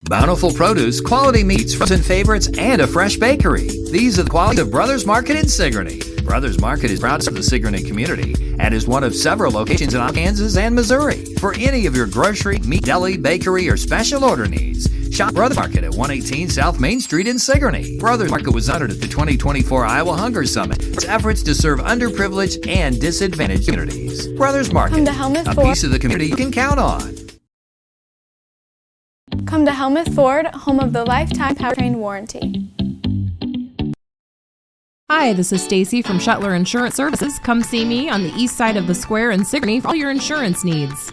Bountiful produce, quality meats, frozen favorites, and a fresh bakery. These are the quality of Brothers Market in Sigourney. Brothers Market is proud to serve the Sigourney community and is one of several locations in Kansas and Missouri. For any of your grocery, meat, deli, bakery, or special order needs, shop Brothers Market at 118 South Main Street in Sigourney. Brothers Market was honored at the 2024 Iowa Hunger Summit for its efforts to serve underprivileged and disadvantaged communities. Brothers Market, a piece of the community you can count on. Come to Helmuth Ford, home of the lifetime powertrain warranty. Hi, this is Stacy from Shuttler Insurance Services. Come see me on the east side of the square in Sigourney for all your insurance needs.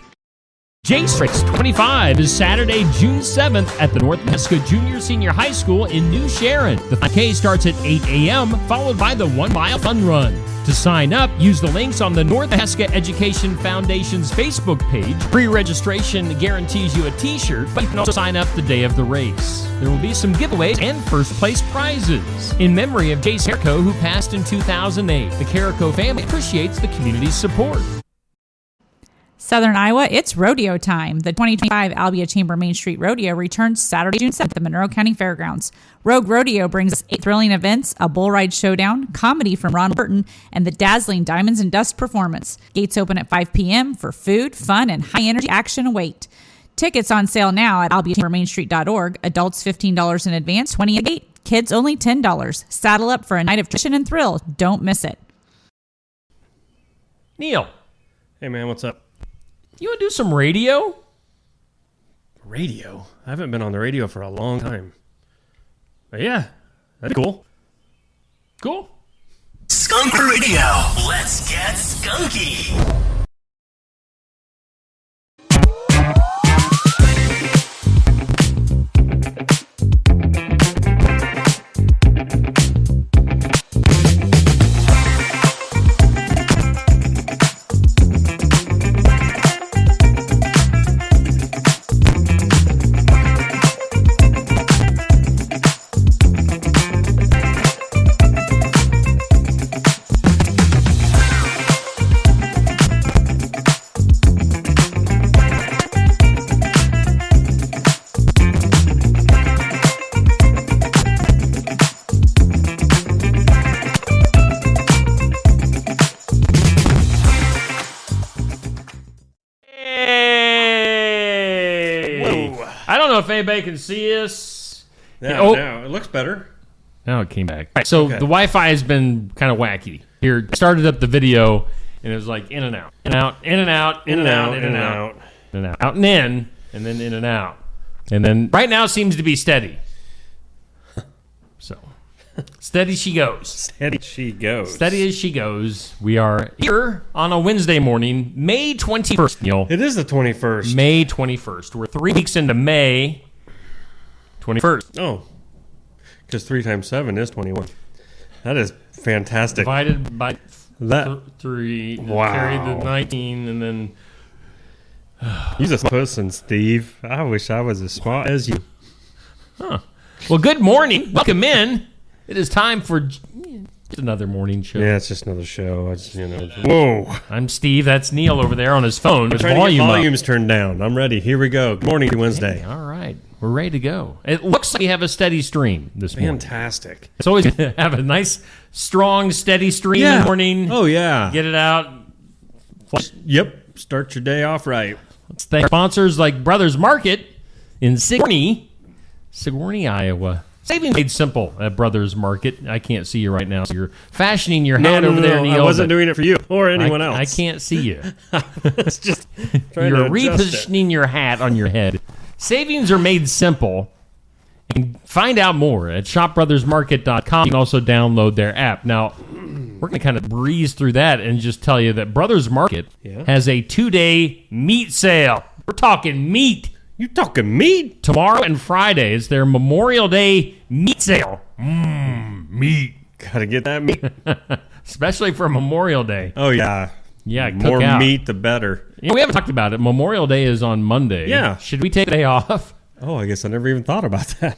J-Strix 25 is Saturday, June 7th at the North Nebraska Junior Senior High School in New Sharon. The 5K starts at 8 a.m., followed by the 1 mile fun run. To sign up, use the links on the North Nebraska Education Foundation's Facebook page. Pre-registration guarantees you a t-shirt, but you can also sign up the day of the race. There will be some giveaways and first-place prizes. In memory of Jace Carrico, who passed in 2008, the Carrico family appreciates the community's support. Southern Iowa, it's rodeo time. The 2025 Albia Chamber Main Street Rodeo returns Saturday, June 7th at the Monroe County Fairgrounds. Rogue Rodeo brings us 8 thrilling events, a bull ride showdown, comedy from Ron Burton, and the dazzling Diamonds and Dust performance. Gates open at 5 p.m. for food, fun, and high-energy action await. Tickets on sale now at albiachambermainstreet.org. Adults $15 in advance, $20 at gate. Kids only $10. Saddle up for a night of tradition and thrill. Don't miss it. Neil. Hey, man, what's up? You want to do some radio? Radio? I haven't been on the radio for a long time. But yeah, that's cool. Cool. Skunk Radio. Let's get skunky. If anybody can see us. Now it looks better. Now it came back. Right, so okay. The Wi-Fi has been kind of wacky. Here, started up the video, and it was like in and out, in and out, in and out, in and out, in and out, in and out, out and in, and then in and out. And then right now seems to be steady. So, steady she goes. Steady she goes. Steady as she goes. We are here on a Wednesday morning, May 21st, Neil. It is the 21st. May 21st. We're 3 weeks into May 21st. Oh, because 3 times 7 is 21. That is fantastic. Divided by that 3. Wow. Carry the 19, and then... You're a smart person, Steve. I wish I was as smart as you. Huh. Well, good morning. Welcome in. It is time for just another morning show. Yeah, it's just another show. Whoa. I'm Steve. That's Neil over there on his phone. I'm trying to get volumes turned down. I'm ready. Here we go. Good morning, Wednesday. Hey, all right. We're ready to go. It looks like we have a steady stream this morning. Fantastic. It's always good to have a nice, strong, steady stream in the morning. Oh, yeah. Get it out. Yep. Start your day off right. Let's thank sponsors like Brothers Market in Sigourney, Iowa. Savings made simple at Brothers Market. I can't see you right now, so you're fashioning your hat over there, Neil. I wasn't doing it for you or anyone else. I can't see you. It's just trying you're to repositioning your hat on your head. Savings are made simple. And find out more at shopbrothersmarket.com. You can also download their app. Now, we're going to kind of breeze through that and just tell you that Brothers Market has a 2-day meat sale. We're talking meat. You talking meat? Tomorrow and Friday is their Memorial Day meat sale. Meat. Gotta get that meat. Especially for Memorial Day. Oh, yeah. Yeah, more meat, the better. Yeah, we haven't talked about it. Memorial Day is on Monday. Yeah. Should we take a day off? Oh, I guess I never even thought about that.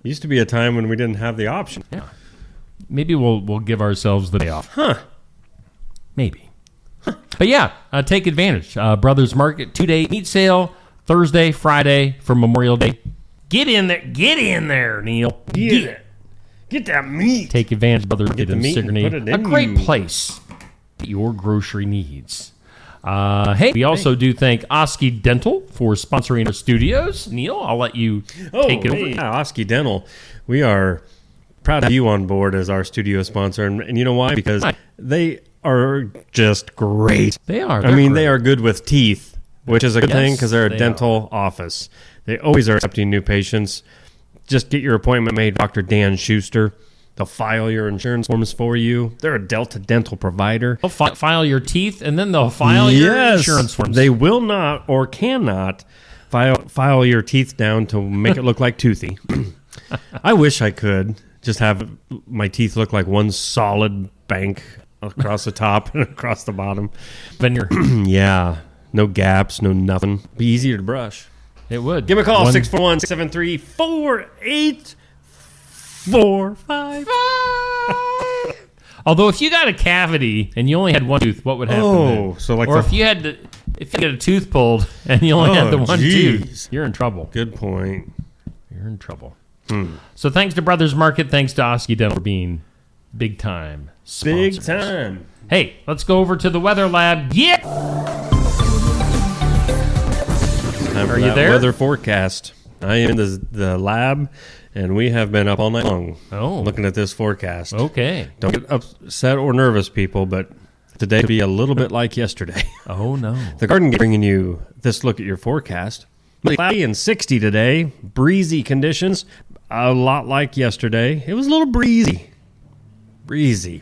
Used to be a time when we didn't have the option. Yeah. Maybe we'll give ourselves the day off. Huh. Maybe. But yeah, take advantage. Brothers Market 2-day meat sale, Thursday, Friday for Memorial Day. Get in there. Get in there, Neil. Get that meat. Take advantage of Brothers Market the in meat and Sigourney. put it A in great you. place for your grocery needs. Hey, we also do thank Oski Dental for sponsoring our studios. Neil, I'll let you take it over. Yeah, Oski Dental. We are proud to have you on board as our studio sponsor. And you know why? Because they are just great. They are. I mean, great. they are good with teeth, which is a good thing because they're a they dental office. They always are accepting new patients. Just get your appointment made, Dr. Dan Schuster. They'll file your insurance forms for you. They're a Delta dental provider. They'll file your teeth, and then they'll file your insurance forms. They will not or cannot file your teeth down to make it look like toothy. I wish I could just have my teeth look like one solid bank across the top and across the bottom. Veneer. Yeah, no gaps, no nothing. Be easier to brush. It would. Give me a call, 641-673-4845. Although if you got a cavity and you only had one tooth, what would happen? then? So like or if you had a tooth pulled and you only had the one tooth, you're in trouble. Good point. You're in trouble. So thanks to Brothers Market, thanks to Oski Dental for being big time sponsors. Big time. Hey, let's go over to the weather lab. Yeah. Time for Are you that there? weather forecast. I am in the lab, and we have been up all night long looking at this forecast. Okay. Don't get upset or nervous, people, but today will be a little bit like yesterday. Oh, no. The Garden Gate bringing you this look at your forecast. Cloudy and 60 today. Breezy conditions, a lot like yesterday. It was a little breezy. Breezy.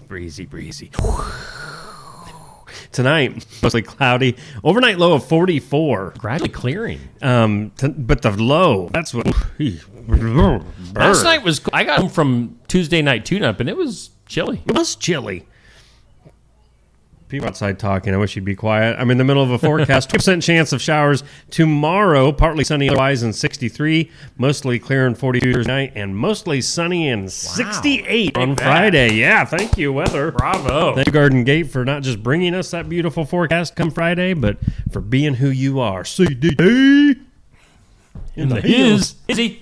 Tonight, mostly cloudy. Overnight low of 44. Gradually clearing. But the low, that's what... Last night was... I got home from Tuesday night tune-up, and it was chilly. It was chilly. People outside talking. I wish you'd be quiet. I'm in the middle of a forecast. 2% chance of showers tomorrow. Partly sunny otherwise in 63. Mostly clear in 42 tonight. And mostly sunny in 68 on Friday. Yeah, thank you, weather. Bravo. Thank you, Garden Gate, for not just bringing us that beautiful forecast come Friday, but for being who you are. CDD. In the hills. Izzy.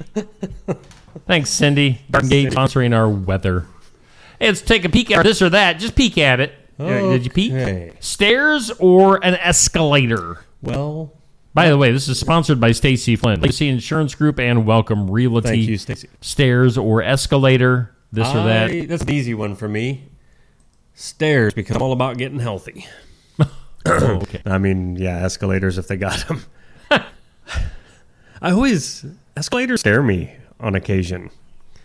Thanks, Cindy. Garden Gate sponsoring our weather. Hey, let's take a peek at this or that. Just peek at it. Did you peek? Stairs or an escalator? Well, by the way, this is sponsored by Stacy Flynn, Legacy Insurance Group, and Welcome Realty. thank you, Stacy. Stairs or escalator? This or that? That's an easy one for me. Stairs, because I'm all about getting healthy. Okay. I mean, yeah, escalators if they got them. Escalators scare me on occasion.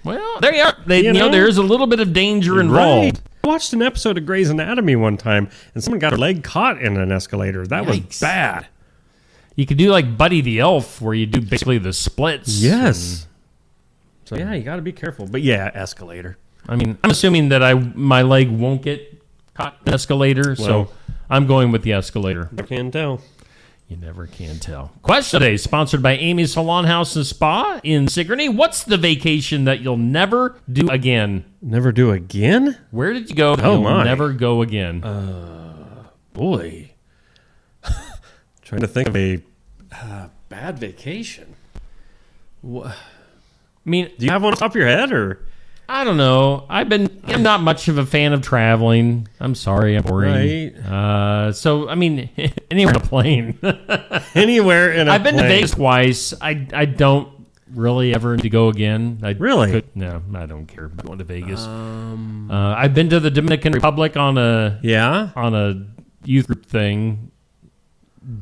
Well, there you are. You know? There's a little bit of danger involved. Right. I watched an episode of Grey's Anatomy one time, and someone got their leg caught in an escalator. That was Yikes. bad. You could do like Buddy the Elf, where you do basically the splits. Yes. So yeah, you got to be careful. But yeah, escalator. I mean, I'm assuming that my leg won't get caught in an escalator, so Well. I'm going with the escalator. I can tell. You never can tell. Question today, sponsored by Amy's Salon House and Spa in Sigourney. What's the vacation that you'll never do again? Never do again? Where did you go? Oh, my. Never go again. Boy. Trying to think of a bad vacation. I mean, Do you have one off your head, or? I don't know. I'm not much of a fan of traveling. I'm sorry, I'm boring. Right. So, I mean, anywhere on a plane. Anywhere in a I've been to plane. Vegas twice. I don't really ever need to go again. Really? No, I don't care about going to Vegas. I've been to the Dominican Republic on a youth group thing.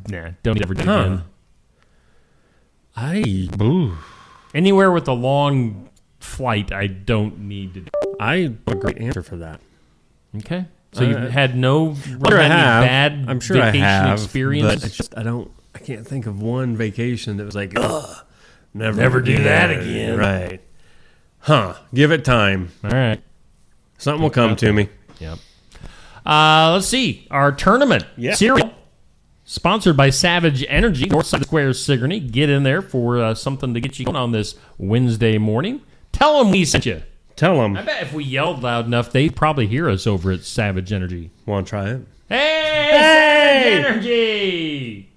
Nah, don't ever do it again. Anywhere with a long flight, I don't need to do. I have a great answer for that. Okay. So you've had no Sure I have. bad I'm sure vacation I have, experience? but I can't think of one vacation that was like, ugh, Never do that again. Right. Huh. Give it time. All right. Something will come to me. Yep. Let's see. Our tournament cereal, sponsored by Savage Energy, Northside Square, Sigourney. Get in there for something to get you going on this Wednesday morning. Tell them we sent you. Tell them. I bet if we yelled loud enough, they'd probably hear us over at Savage Energy. Want to try it? Hey! Savage Energy!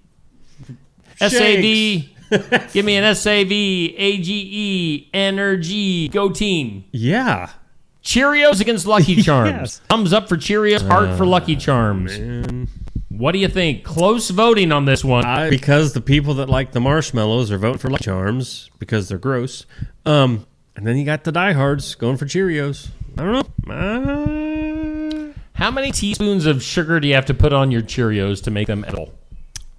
Shakes. Give me an SAVAGE energy. Go team. Yeah. Cheerios against Lucky Charms. Yes. Thumbs up for Cheerios, heart for Lucky Charms. Man. What do you think? Close voting on this one. Because the people that like the marshmallows are voting for Lucky Charms because they're gross. And then you got the diehards going for Cheerios. I don't know. How many teaspoons of sugar do you have to put on your Cheerios to make them edible?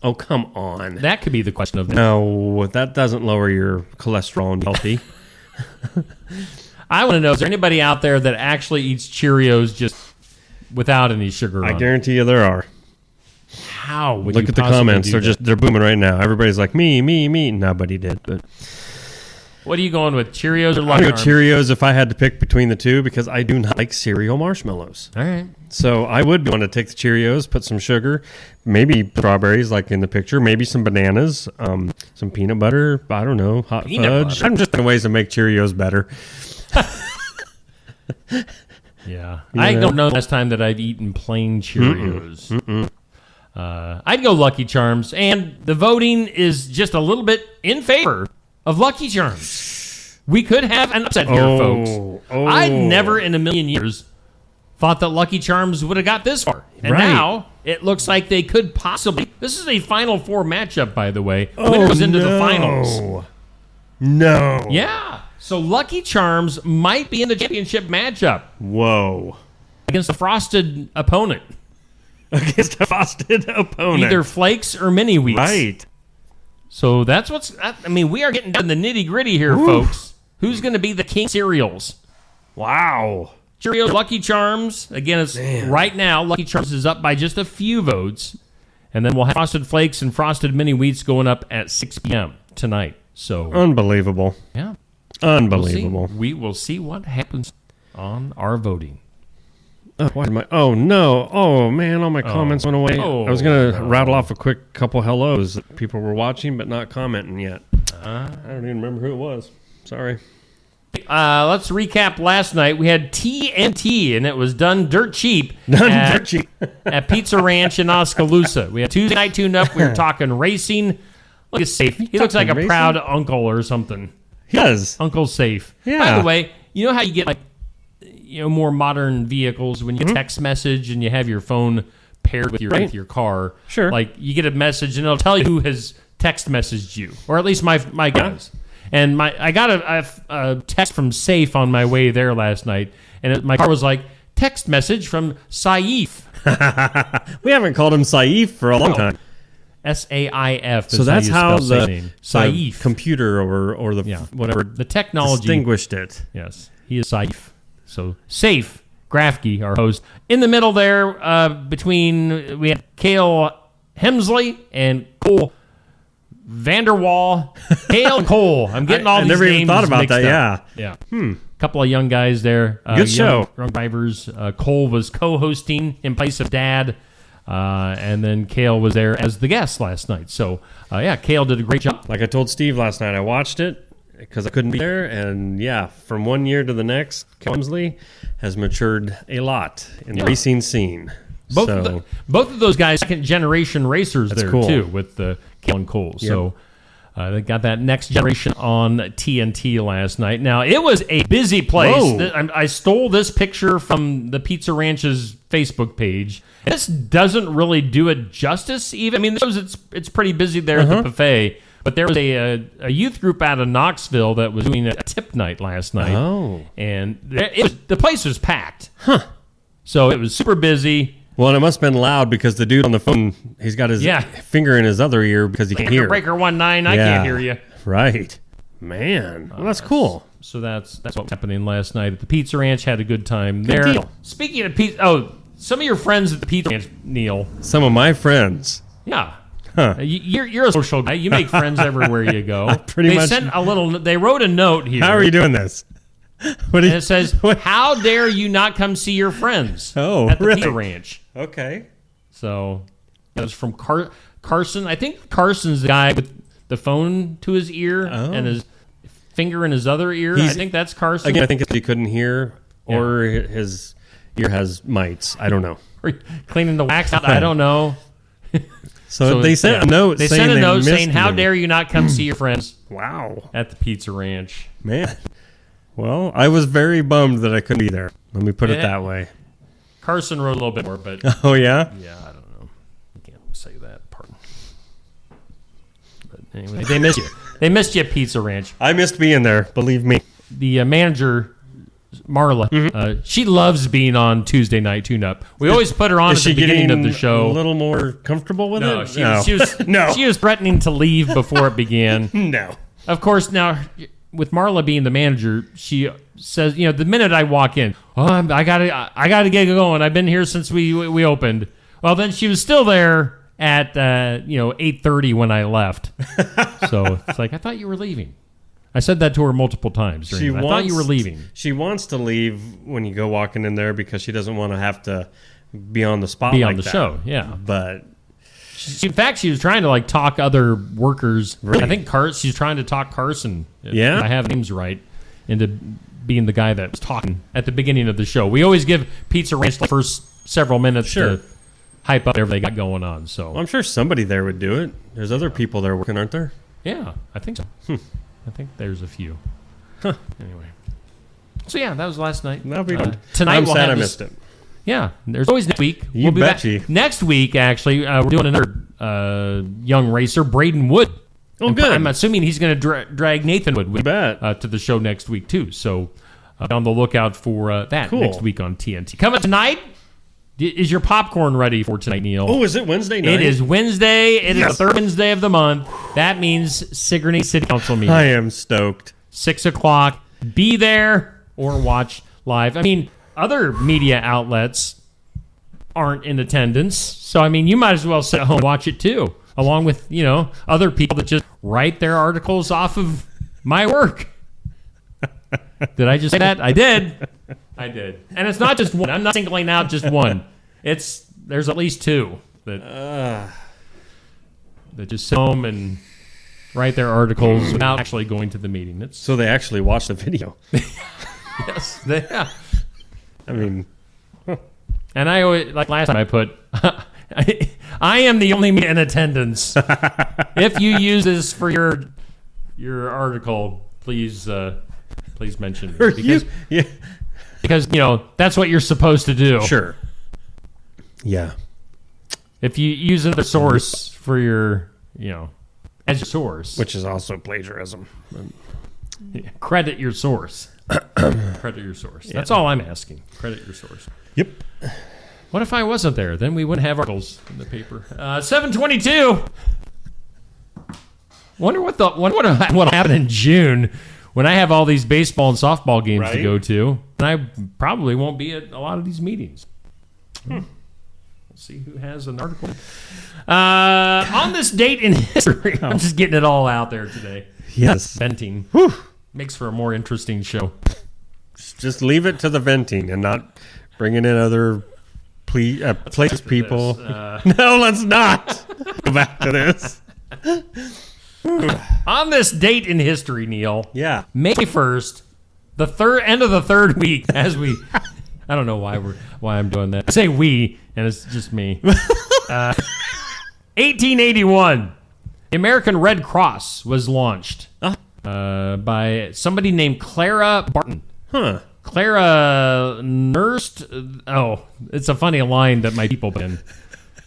Oh, come on. That could be the question of the No, that doesn't lower your cholesterol and healthy. I want to know, is there anybody out there that actually eats Cheerios just without any sugar on I it? guarantee you there are. How would Look you at the possibly comments. do They're booming right now. Everybody's like, me. Nobody did. But What are you going with, Cheerios or I Lucky go Charms? Cheerios if I had to pick between the two because I do not like cereal marshmallows. All right. So I would want to take the Cheerios, put some sugar, maybe strawberries like in the picture, maybe some bananas, some peanut butter, I don't know, hot Peanut fudge. butter? I'm just thinking ways to make Cheerios better. Yeah. I don't know the last time that I've eaten plain Cheerios. I'd go Lucky Charms, and the voting is just a little bit in favor of Lucky Charms. We could have an upset here, folks. I'd never in a million years thought that Lucky Charms would have got this far. And Right. now it looks like they could possibly. This is a Final Four matchup, by the way. Winner goes into the finals. No. Yeah. So Lucky Charms might be in the championship matchup Whoa. against a frosted opponent. Against a frosted opponent. Either flakes or mini wheats. Right. So that's what's. I mean, we are getting down to the nitty gritty here, folks. Who's going to be the king cereals? Wow. Cheerios, Lucky Charms. Again, it's right now. Lucky Charms is up by just a few votes, and then we'll have Frosted Flakes and Frosted Mini Wheats going up at 6 p.m. tonight. So Unbelievable. yeah, Unbelievable. we will see what happens on our voting. Why am I? Oh no! Oh man! All my comments went away. Oh, I was gonna no. rattle off a quick couple hellos that people were watching but not commenting yet. I don't even remember who it was. Sorry. Let's recap last night. We had TNT, and it was done dirt cheap. Dirt cheap. At Pizza Ranch in Oskaloosa. We had Tuesday night tune up. We were talking racing. Look at Safe. He looks like a racing? proud uncle or something. He does. Uncle Safe. Yeah. By the way, you know how you get more modern vehicles when you text message and you have your phone paired with your car. Sure. Like you get a message and it'll tell you who has text messaged you, or at least my guys. And I got a text from Safe on my way there last night, and my car was like, text message from Saif. We haven't called him Saif for a long time. SAIF. So that's how the Saif. computer or the whatever The technology distinguished it. Yes, he is Saif. So Safe Grafke, our host, in the middle there between we had Cale Hemsley and Cole Vanderwall. Cale and Cole. I'm getting all these never names even thought about mixed that. up. Yeah. Couple of young guys there. Good show. Young drivers. Cole was co-hosting in place of Dad. And then Cale was there as the guest last night. So, Cale did a great job. Like I told Steve last night, I watched it because I couldn't be there. And from one year to the next, Hemsley has matured a lot in the racing scene. Both of those guys, second generation racers there cool. too, with Cale and Cole. Yep. So they got that next generation on TNT last night. Now it was a busy place. I stole this picture from the Pizza Ranch's Facebook page. This doesn't really do it justice. Even I mean, it's pretty busy there at the buffet. But there was a youth group out of Knoxville that was doing a tip night last night. Oh, and the place was packed. So it was super busy. Well, and it must have been loud because the dude on the phone, he's got his finger in his other ear because he can't hear. Breaker 19, I can't hear you. Right. Man, well, that's cool. So that's what was happening last night at the Pizza Ranch. Had a good time there. Deal. Speaking of pizza, some of your friends at the Pizza Ranch, Neil. Some of my friends. Yeah. You're a social guy. You make friends everywhere you go. Pretty much. They wrote a note here. How are you doing this? And it says, "How dare you not come see your friends at the really? Pizza Ranch?" Okay. So that was from Carson. I think Carson's the guy with the phone to his ear and his finger in his other ear. I think that's Carson. Again, I think he couldn't hear or his ear has mites. I don't know. Or cleaning the wax out. I don't know. So they sent a note. They saying sent a they note missed saying, "How me." dare you not come see your friends Wow, at the Pizza Ranch?" man. Well, I was very bummed that I couldn't be there. Let me put it Yeah. that way. Carson wrote a little bit more, but Oh yeah. yeah, I don't know. I can't say that part. But anyway, they missed you. They missed you at Pizza Ranch. I missed being there. Believe me. The manager, Marla, she loves being on Tuesday Night Tune-Up. We always put her on Is at the she beginning getting of the show. a little more comfortable with No, it? she was No. she was threatening to leave before it began. No. Of course, now with Marla being the manager, she says, the minute I walk in, I gotta get going. I've been here since we opened. Well, then she was still there at 8:30 when I left. So it's like, I thought you were leaving. I said that to her multiple times. I thought you were leaving. She wants to leave when you go walking in there because she doesn't want to have to be on the spot. Be like on the that. show, yeah. But In fact, she was trying to talk other workers. Really? I think she's trying to talk Carson. Yeah? if I have names right, into being the guy that was talking at the beginning of the show. We always give Pizza Ranch the first several minutes Sure. to hype up whatever they got going on. So I'm sure somebody there would do it. There's other people there working, aren't there? yeah, I think so. I think there's a few. Anyway, so yeah, that was last night. That'll be good. Tonight I'm we'll sad have I this- missed it. Yeah, there's always next week. You be back betcha. next week. Actually, we're doing another young racer, Braden Wood. Oh, And good. I'm assuming he's going to drag Nathan Wood You bet. to the show next week too. So be on the lookout for that Cool. next week on TNT. Coming tonight. Is your popcorn ready for tonight, Neil? Oh, is it Wednesday night? It is Wednesday. It is Yes. the third Wednesday of the month. That means Sigourney City Council meeting. I am stoked. 6 o'clock. Be there or watch live. I mean, other media outlets aren't in attendance. So, I mean, you might as well sit at home and watch it too, along with, other people that just write their articles off of my work. Did I just say that? I did. And it's not just one. I'm not singling out just one. There's at least two that just sit home and write their articles without actually going to the meeting. So they actually watched the video. Yes, yeah. I mean, And I always, like last time I put, I am the only man in attendance. If you use this for your article, please mention me. Because, yeah. because, that's what you're supposed to do. Sure. Yeah. If you use another source for your, as your source, Which is also plagiarism. credit your source. Credit your source. That's all I'm asking. Credit your source. Yep. What if I wasn't there? Then we wouldn't have articles in the paper. 7:22. Wonder what'll happen in June when I have all these baseball and softball games to Right? go to, and I probably won't be at a lot of these meetings. We'll see who has an article. On this date in history, I'm just getting it all out there today. Yes. Venting makes for a more interesting show. Just leave it to the venting and not bringing in other place people. No, let's not go back to this. On this date in history, Neil. Yeah. May 1st, the end of the third week, as we, I don't know why I'm doing that. I say we, and it's just me. 1881, the American Red Cross was launched by somebody named Clara Barton. Huh. Clara nursed, it's a funny line that my people put in.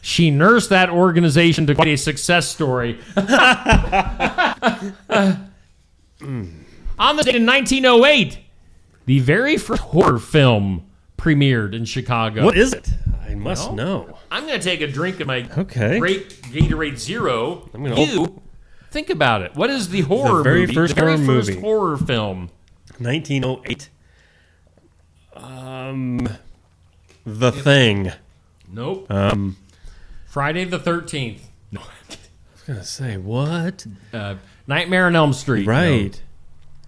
She nursed that organization to quite a success story. On this date in 1908, the very first horror film premiered in Chicago. What is it? I must know. I'm going to take a drink of my Okay. great Gatorade Zero. I'm gonna You think about it. What is the horror very movie? first the very horror first movie. horror film. 1908. The Thing. Nope. Friday the 13th. No. I was gonna say what? Nightmare on Elm Street. Right.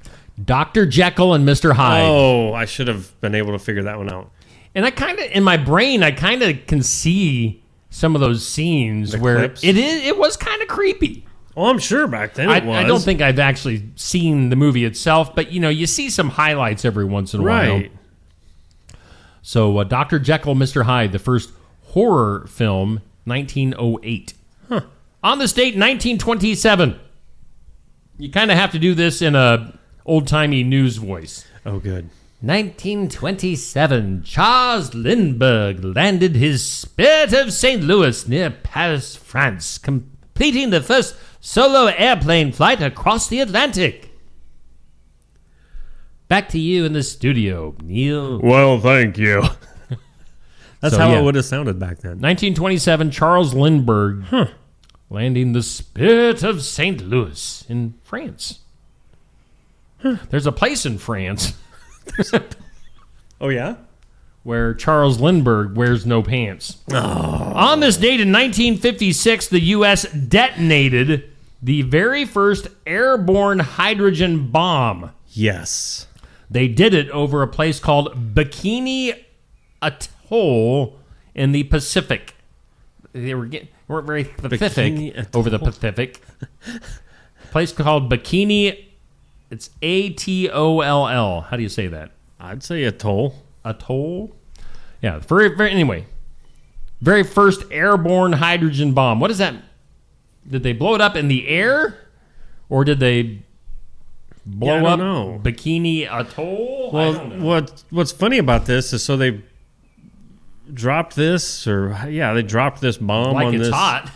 No. Dr. Jekyll and Mr. Hyde. Oh, I should have been able to figure that one out. And I kind of, in my brain, I kind of can see some of those scenes The where clips? it was kind of creepy. Oh, I'm sure back then it was. I don't think I've actually seen the movie itself, but you see some highlights every once in a while. Right. So Dr. Jekyll, Mr. Hyde, the first horror film, 1908. On this date, 1927. You kind of have to do this in a old-timey news voice. Oh, good. 1927, Charles Lindbergh landed his Spirit of St. Louis near Paris, France, completing the first solo airplane flight across the Atlantic. Back to you in the studio, Neil. Well, thank you. That's So, how yeah. it would have sounded back then. 1927, Charles Lindbergh landing the Spirit of St. Louis in France. There's a place in France Oh, yeah? where Charles Lindbergh wears no pants. On this date in 1956, the U.S. detonated the very first airborne hydrogen bomb. Yes. They did it over a place called Bikini Atoll in the Pacific. They weren't very Pacific Bikini over the Atoll. Pacific. A place called Bikini. It's Atoll. How do you say that? I'd say atoll. Atoll? Yeah. Anyway, very first airborne hydrogen bomb. What is that? Did they blow it up in the air? Or did they blow I up don't know. Bikini Atoll? I Well, don't know. what's funny about this is so they dropped this, they dropped this bomb Like on it's this. hot.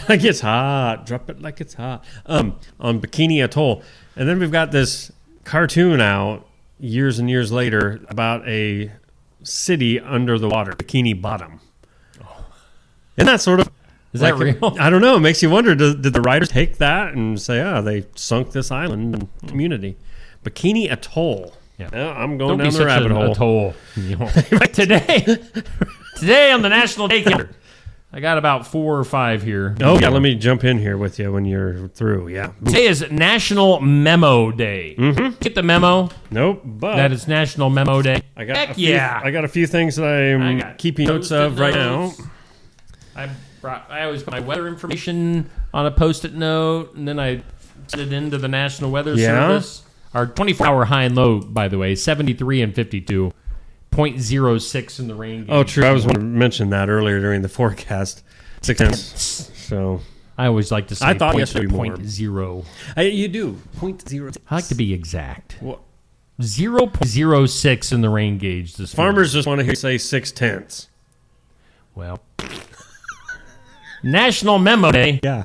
Like it's hot. Drop it like it's hot. On Bikini Atoll. And then we've got this cartoon out years and years later about a city under the water, Bikini Bottom. Isn't that sort of... Is that real? I don't know. It makes you wonder, did the writers take that and say, they sunk this island and community? Bikini Atoll. Yeah. I'm going Don't be down the such rabbit an hole. atoll. Today on the National Day Calendar, I got about 4 or 5 here. Oh, yeah, let me jump in here with you when you're through, yeah. Today is National Memo Day. Mm-hmm. Get the memo Nope, but that it's National Memo Day? I got Heck a few, yeah. I got a few things that I I'm got keeping notes Post-it of right now. notes. I always put my weather information on a Post-it note, and then I send it into the National Weather Yeah? Service. Our 24-hour high and low, by the way, 73 and 52. 0.06 in the rain gauge. Oh, true. I was going to mention that earlier during the forecast. 6 tenths. So I always like to say I thought point, yesterday more. 0.0. you do 0.06. I like to be exact. Well, 0.06 in the rain gauge this morning. farmers just want to hear you say 6 tenths. Well, National Memo Day. Yeah.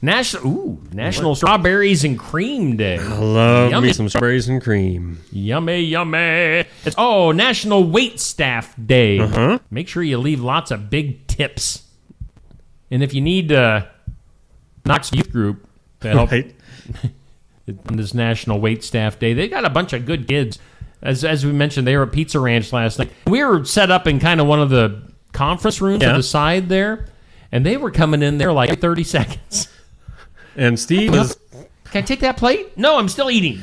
National Strawberries and Cream Day. I love Yummy. me some strawberries and cream. Yummy, yummy. It's National Wait Staff Day. Uh-huh. Make sure you leave lots of big tips. And if you need Knox Youth Group to help Right. on this National Wait Staff Day, they got a bunch of good kids. As we mentioned, they were at Pizza Ranch last night. We were set up in kind of one of the conference rooms to the side there, and they were coming in there like 30 seconds. And Steve was... Can I take that plate? No, I'm still eating.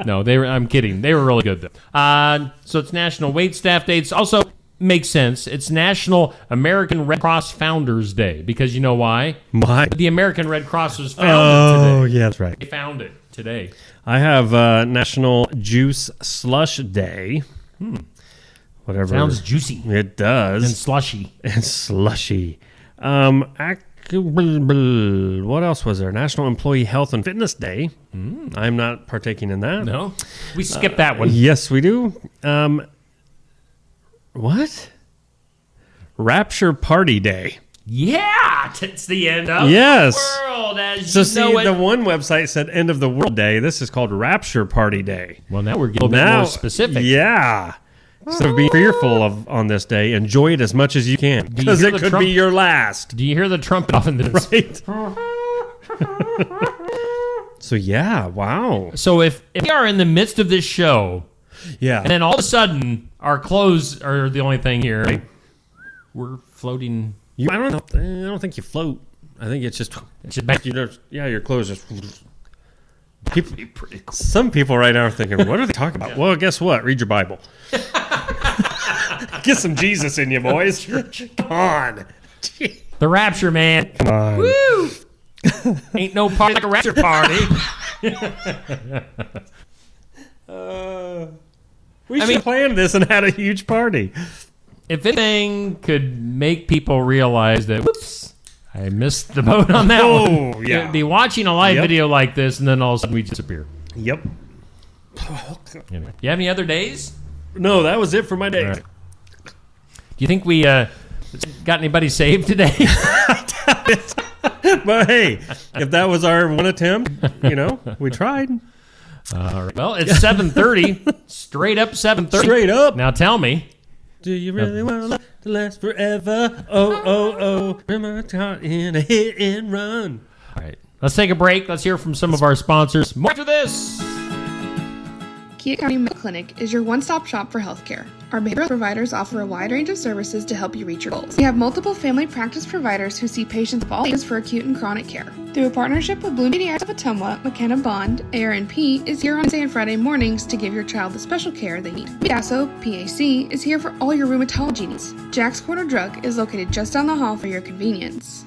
No, I'm kidding. They were really good though. So it's National Wait Staff Day. It's also makes sense. It's National American Red Cross Founders Day because you know why? Why? The American Red Cross was founded today. Yeah, that's right. They found it today. I have National Juice Slush Day. Whatever. Sounds juicy It does. and slushy. And slushy. What else was there? National Employee Health and Fitness Day. I'm not partaking in that. No, we skipped that one. Yes, we do. What? Rapture Party Day. Yeah, it's the end of Yes. the world as So you see, know it. the one website said End of the World Day. This is called Rapture Party Day. Well, now we're getting a little bit more specific. Yeah. Instead of being fearful on this day, enjoy it as much as you can. you Because hear it the could Trump- be your last. Do you hear the trumpet off in this? Right. So, yeah, wow. So if we are in the midst of this show, Yeah. and then all of a sudden our clothes are the only thing here, we're floating. I don't think you float. I think it's just back. your clothes just. Some people right now are thinking, what are they talking about? Well, guess what? Read your Bible. Get some Jesus in you, boys. Come on. The rapture, man. Come on. Woo! Ain't no party like a rapture party. We should have planned this and had a huge party. If anything could make people realize that, whoops, I missed the boat on that one. Oh, yeah. You'd be watching a live Yep. video like this, and then all of a sudden we disappear. Yep. Anyway, you have any other days? No, that was it for my day. All right. Do you think we got anybody saved today? But hey, if that was our one attempt, we tried. All right. Well, it's 7:30. Straight up 7:30. Straight up. Now tell me. Do you really want love to last forever? Oh. Remember caught in a hit and run. All right. Let's take a break. Let's hear from some of our sponsors. More after this. Kia County Medical Clinic is your one-stop shop for healthcare. Our behavioral providers offer a wide range of services to help you reach your goals. We have multiple family practice providers who see patients of all ages for acute and chronic care. Through a partnership with Bloom Pediatrics of Ottumwa, McKenna Bond, ARNP is here on Wednesday and Friday mornings to give your child the special care they need. Picasso, PAC, is here for all your rheumatology needs. Jack's Corner Drug is located just down the hall for your convenience.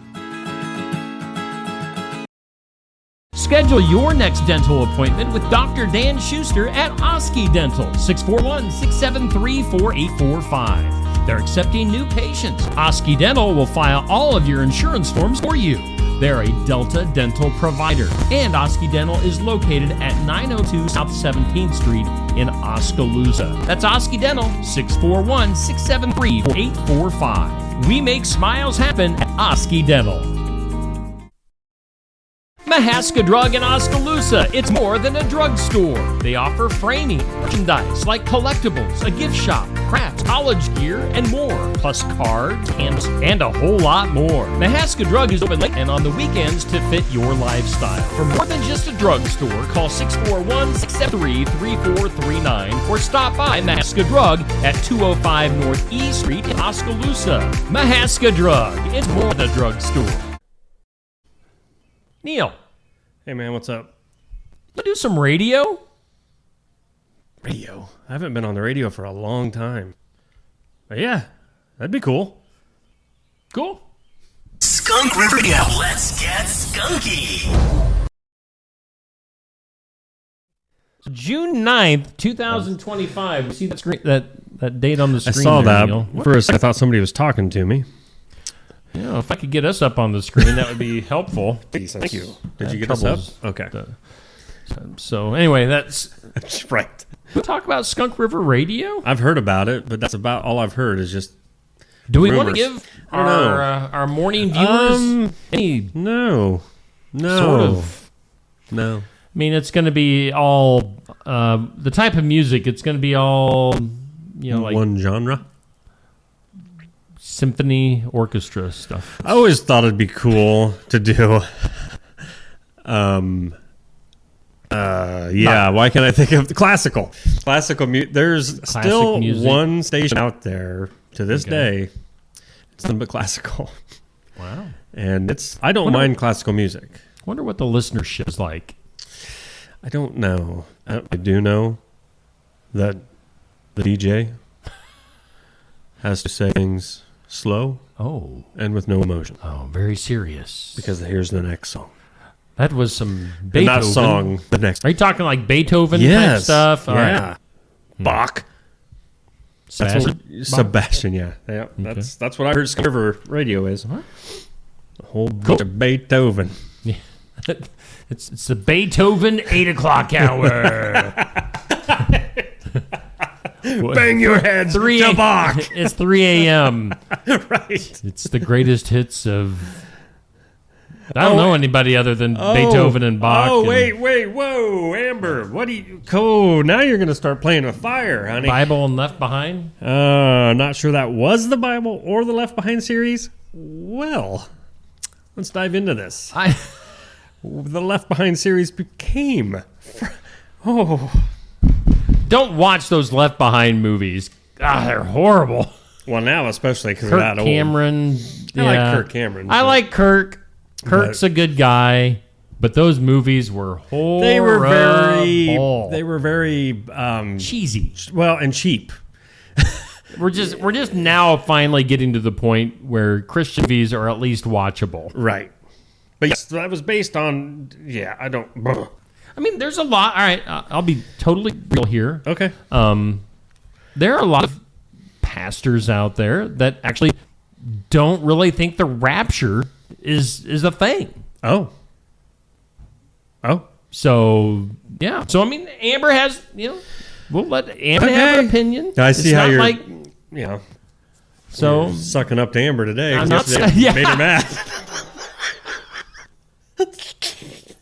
Schedule your next dental appointment with Dr. Dan Schuster at Oski Dental, 641-673-4845. They're accepting new patients. Oski Dental will file all of your insurance forms for you. They're a Delta dental provider, and Oski Dental is located at 902 South 17th Street in Oskaloosa. That's Oski Dental, 641-673-4845. We make smiles happen at Oski Dental. Mahaska Drug in Oskaloosa. It's more than a drugstore. They offer framing, merchandise like collectibles, a gift shop, crafts, college gear, and more. Plus cards, canvas, and a whole lot more. Mahaska Drug is open late and on the weekends to fit your lifestyle. For more than just a drugstore, call 641-673-3439 or stop by Mahaska Drug at 205 North E Street in Oskaloosa. Mahaska Drug. It's more than a drugstore. Neil. Hey, man, what's up? You do some radio? Radio? I haven't been on the radio for a long time. But yeah, that'd be cool. Cool. Skunk River Radio. Let's get skunky. June 9th, 2025. You see that screen, that date on the screen? I saw there, that. Neil? For a second, I thought somebody was talking to me. Yeah, if I could get us up on the screen, that would be helpful. Thank you. Did you get us up? Okay. So anyway, that's right. We'll talk about Skunk River Radio. I've heard about it, but that's about all I've heard is just Do we rumors. want to give our morning viewers any No. sort of... No. I mean, it's going to be all... the type of music, it's going to be all, like... One genre? Symphony orchestra stuff. I always thought it'd be cool to do. Why can't I think of the classical music? There's still music. one station out there to this day. It's nothing but classical. Wow. And I don't mind classical music. Wonder what the listenership is like. I don't know. I do know that the DJ has to say things slow and with no emotion. Oh, very serious. Because here's the next song. That was some And Beethoven. not song, the next. Are you talking like Beethoven type stuff? All Yeah. right. Bach. Sebastian, yeah. That's what I heard Skunk River Radio is. What? A whole bunch of Beethoven. Yeah. It's the Beethoven 8 o'clock hour. Bang your heads to Bach. It's 3 a.m. Right. It's the greatest hits of... I don't know anybody other than Beethoven and Bach. Oh, wait. Whoa, Amber. What do you... Oh, now you're going to start playing with fire, honey. Bible and Left Behind? Not sure that was the Bible or the Left Behind series. Well, let's dive into this. The Left Behind series became... Don't watch those Left Behind movies. God, they're horrible. Well, now especially because they're that old. Cameron. I like Kirk Cameron. I like Kirk. Kirk's a good guy, but those movies were horrible. They were very cheesy. Well, and cheap. We're just now finally getting to the point where Christian movies are at least watchable. Right. But yes, that was based on, I don't... I mean, there's a lot. All right, I'll be totally real here. Okay. There are a lot of pastors out there that actually don't really think the rapture is a thing. Oh. So, yeah. So, I mean, Amber has, we'll let Amber have her opinion. I see it's how not you're, so you're sucking up to Amber today. I'm 'Cause not yesterday yeah. made her mad.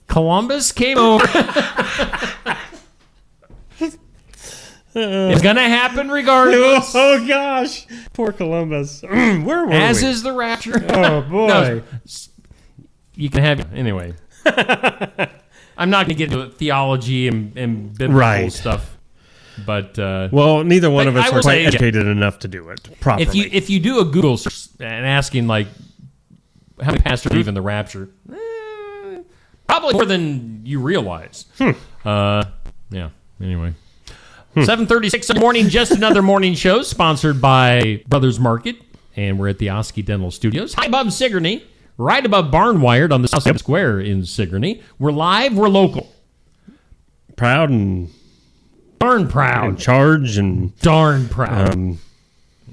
Columbus came over. It's going to happen regardless. Oh, gosh. Poor Columbus. Where were we? As is the rapture. Oh, boy. No, you can have anyway. I'm not going to get into theology and biblical stuff, but well, neither one of us are quite say, educated enough to do it properly. If you do a Google search and asking like how many pastors believe in the rapture, probably more than you realize. Yeah. Anyway. 7:36 in the morning, just another morning show sponsored by Brothers Market, and we're at the Oski Dental Studios, high above Sigourney, right above Barnwired on the South Square in Sigourney. We're live, we're local. Proud and darn proud. In charge and darn proud.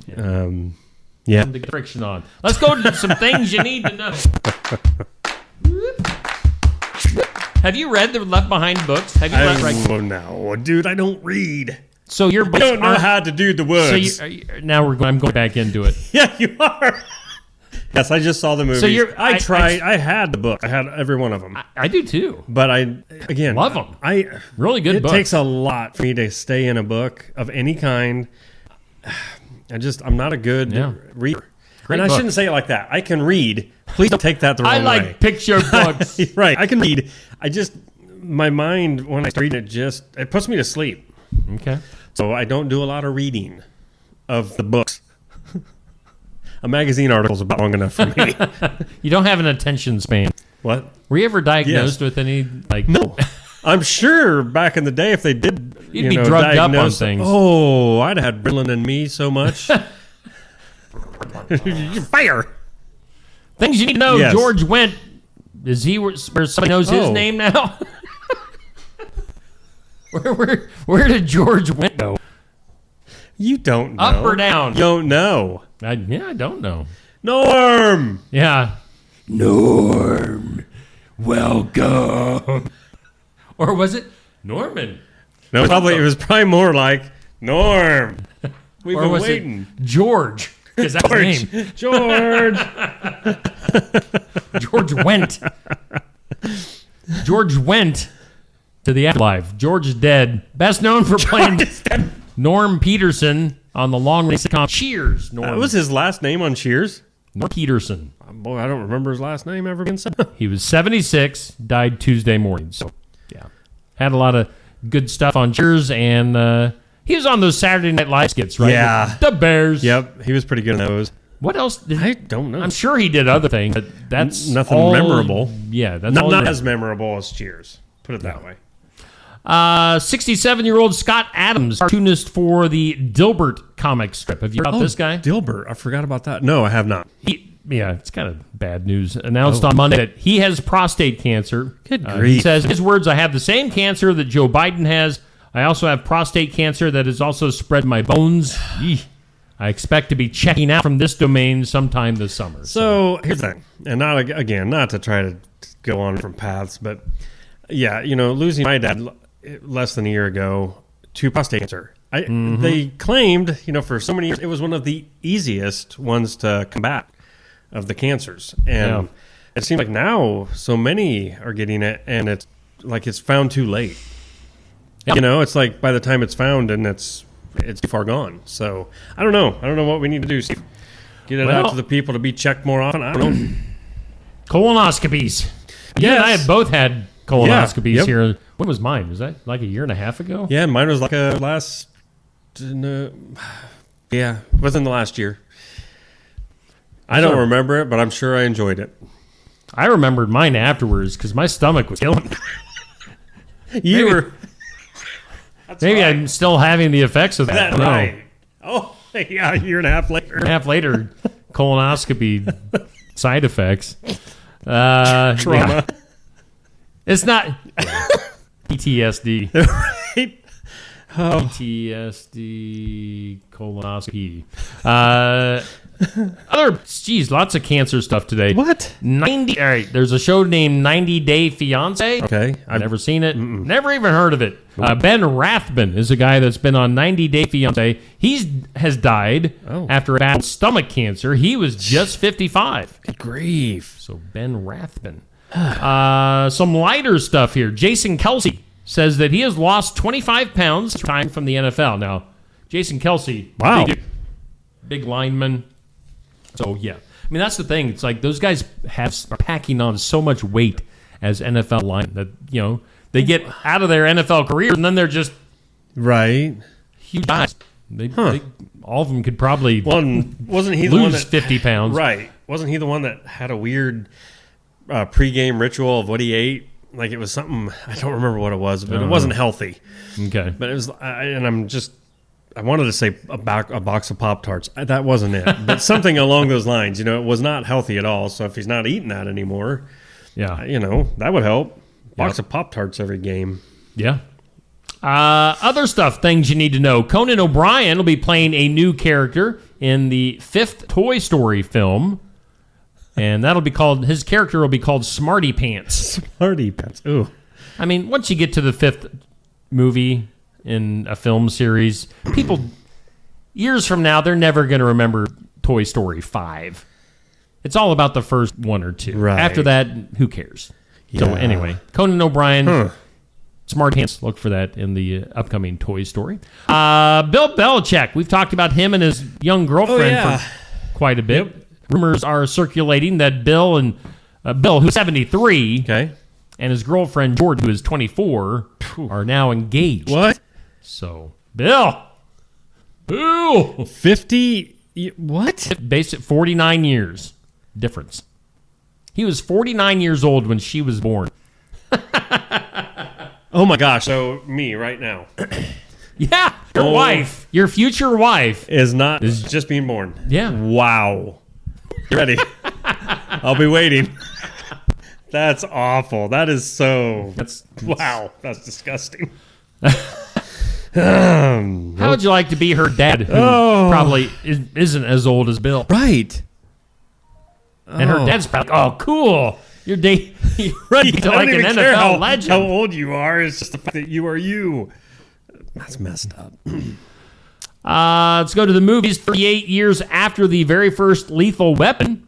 Yeah. To get friction on. Let's go to some things you need to know. Have you read the Left Behind books? Have you Oh, no. Dude, I don't read. So your books I don't know how to do the words. So I'm going back into it. Yeah, you are. Yes, I just saw the movie. So I tried. I had the book. I had every one of them. I do too. But again, love them. Really good books. It takes a lot for me to stay in a book of any kind. I'm not a good reader. Great and book. I shouldn't say it like that. I can read. Please don't take that the wrong way. I like picture books. Right. I can read. My mind, when I start reading it puts me to sleep. Okay. So I don't do a lot of reading of the books. A magazine article is about long enough for me. You don't have an attention span. What? Were you ever diagnosed with any, No. I'm sure back in the day if they did, you'd be drugged up on things. Oh, I'd have had Brillin in me so much. Fire. Things you need to know. Yes. George Wendt. Is he where somebody knows his name now? Where did George Wendt go? You don't know. Up or down? You don't know. I don't know. Norm. Yeah. Norm. Welcome. Or was it Norman? No, it was probably more like Norm. We've been waiting. George. Because that's his name. George. George went. George went to the afterlife. George is dead. Best known for playing Norm Peterson on the long-running sitcom Cheers. Norm. That was his last name on Cheers? Norm Peterson. Boy, I don't remember his last name ever being said. He was 76, died Tuesday morning. So, yeah. Had a lot of good stuff on Cheers, and he was on those Saturday Night Live skits, right? Yeah. The Bears. Yep, he was pretty good in those. What else? I don't know. I'm sure he did other things, but that's nothing memorable. Yeah, that's not as memorable as Cheers. Put it that way. 67-year-old Scott Adams, cartoonist for the Dilbert comic strip. Have you heard about this guy? Dilbert. I forgot about that. No, I have not. It's kind of bad news. Announced on Monday that he has prostate cancer. Good grief. He says, in his words, I have the same cancer that Joe Biden has. I also have prostate cancer that has also spread my bones. I expect to be checking out from this domain sometime this summer. So here's the thing, and not to try to go on from paths, but yeah, losing my dad less than a year ago to prostate cancer. They claimed, for so many years, it was one of the easiest ones to combat of the cancers, and it seems like now so many are getting it, and it's like it's found too late. Yep. It's like by the time it's found, and it's too far gone. So I don't know. I don't know what we need to do, Steve. Get it out to the people to be checked more often. I don't know. Colonoscopies. You and I have both had colonoscopies here. When was mine? Was that like a year and a half ago? Yeah, mine was like within the last year. I don't remember it, but I'm sure I enjoyed it. I remembered mine afterwards because my stomach was killing me. Maybe I'm still having the effects of that. Right. Oh, yeah, a year and a half later. Colonoscopy side effects. Trauma. Yeah. It's not PTSD. Right. PTSD, colonoscopy. Lots of cancer stuff today. What? 90. All right, there's a show named 90 Day Fiance. Okay. I've never seen it. Never even heard of it. Ben Rathbun is a guy that's been on 90 Day Fiance. Has died after a battle with stomach cancer. He was just 55. Good grief. So Ben Rathbun. Some lighter stuff here. Jason Kelsey says that he has lost 25 pounds time from the NFL. Now, Jason Kelsey, wow, big lineman. So, yeah. I mean, that's the thing. It's like those guys are packing on so much weight as NFL linemen that, they get out of their NFL careers and then they're just right huge guys. All of them could probably wasn't he the lose one that 50 pounds. Right. Wasn't he the one that had a weird pregame ritual of what he ate? Like it was something, I don't remember what it was, but it wasn't healthy. Okay. But it was, I wanted to say a box of Pop-Tarts. That wasn't it. But something along those lines. It was not healthy at all. So if he's not eating that anymore, that would help. Box of Pop-Tarts every game. Yeah. Other stuff, things you need to know. Conan O'Brien will be playing a new character in the 5th Toy Story film. And his character will be called Smarty Pants. Smarty Pants. Ooh. I mean, once you get to the 5th movie in a film series, people, years from now, they're never going to remember Toy Story 5. It's all about the first 1 or 2. Right. After that, who cares? Yeah. So anyway, Conan O'Brien, Smarty Pants, look for that in the upcoming Toy Story. Bill Belichick, we've talked about him and his young girlfriend for quite a bit. Yep. Rumors are circulating that Bill, who's 73, and his girlfriend, George, who is 24, are now engaged. What? So, Bill! 50? What? Basic 49 years difference. He was 49 years old when she was born. Oh, my gosh. So, me right now. Yeah, your wife, your future wife. Is just being born. Yeah. Wow. You ready? I'll be waiting. That's awful. That is so... Wow. That's disgusting. How would you like to be her dad, who probably isn't as old as Bill? Right. And her dad's probably, cool. You're ready to like an NFL legend. How old you are. It's just the fact that you are you. That's messed up. Let's go to the movies. 38 years after the very first Lethal Weapon,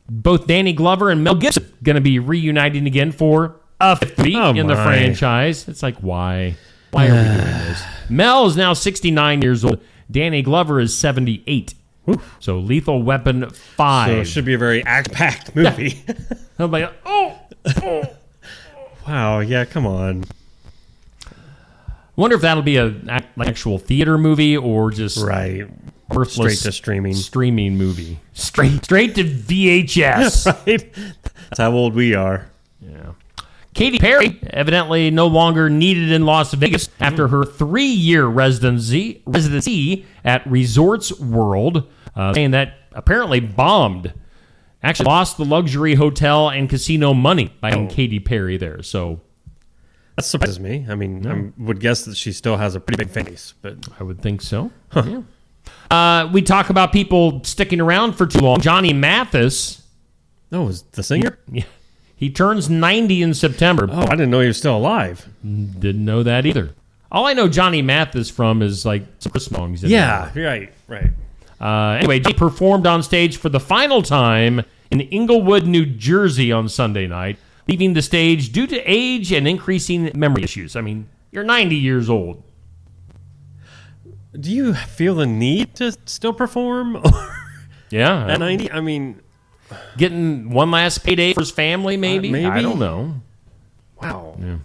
both Danny Glover and Mel Gibson going to be reuniting again for a 5th movie in the franchise. It's like, why? Why are we doing this? Mel is now 69 years old. Danny Glover is 78. Ooh. So Lethal Weapon 5. So it should be a very act-packed movie. I'm like, Wow, yeah, come on. Wonder if that'll be an actual theater movie or just worthless straight to streaming movie. Straight to VHS. Right? That's how old we are. Yeah. Katy Perry evidently no longer needed in Las Vegas after her 3-year residency at Resorts World, saying that apparently bombed. Actually lost the luxury hotel and casino money by having Katy Perry there. So that surprises me. I mean, I would guess that she still has a pretty big face, but I would think so. Huh. Yeah. We talk about people sticking around for too long. Johnny Mathis. Oh, is the singer? Yeah. He turns 90 in September. Oh, I didn't know he was still alive. Didn't know that either. All I know Johnny Mathis from is like some Christmas songs. Yeah, right. Anyway, he performed on stage for the final time in Inglewood, New Jersey on Sunday night, leaving the stage due to age and increasing memory issues. I mean, you're 90 years old. Do you feel the need to still perform? Yeah. At 90? I mean... Getting one last payday for his family, maybe? Maybe. I don't know. Wow. Yeah.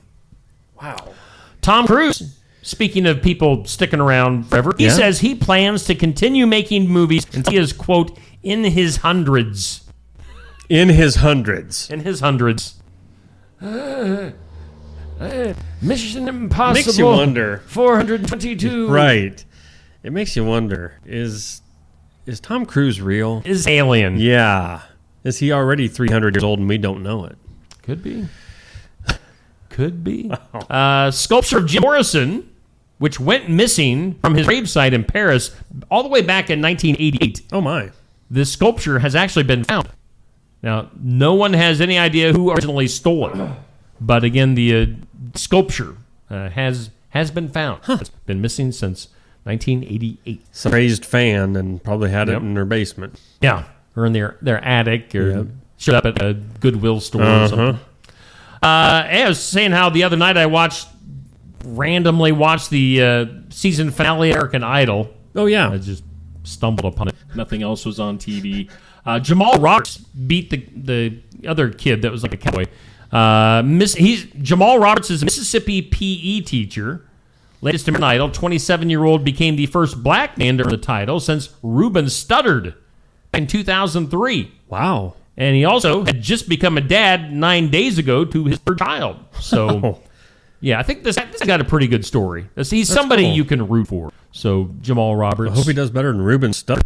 Wow. Tom Cruise, speaking of people sticking around forever, he says he plans to continue making movies until he is, quote, in his hundreds. In his hundreds. In his hundreds. Mission Impossible. Makes you wonder. 422. Right. It makes you wonder, is Tom Cruise real? Is alien. Yeah. Is he already 300 years old and we don't know it? Could be. Could be. Sculpture of Jim Morrison which went missing from his gravesite in Paris all the way back in 1988. Oh, my. This sculpture has actually been found. Now, no one has any idea who originally stole it. But again, the sculpture has been found. It's been missing since 1988. Some crazed fan and probably had it in their basement. Yeah, or in their attic, or showed up at a Goodwill store or something. I was saying how the other night I randomly watched the season finale of American Idol. Oh, yeah. I just stumbled upon it. Nothing else was on TV. Jamal Roberts beat the other kid that was like a cowboy. Jamal Roberts is a Mississippi PE teacher. Latest American Idol, 27-year-old became the first black man to earn the title since Ruben stuttered in 2003. Wow. And he also had just become a dad 9 days ago to his third child. So, yeah, I think this got a pretty good story. He's somebody cool. You can root for. So, Jamal Roberts. I hope he does better than Ruben Studd.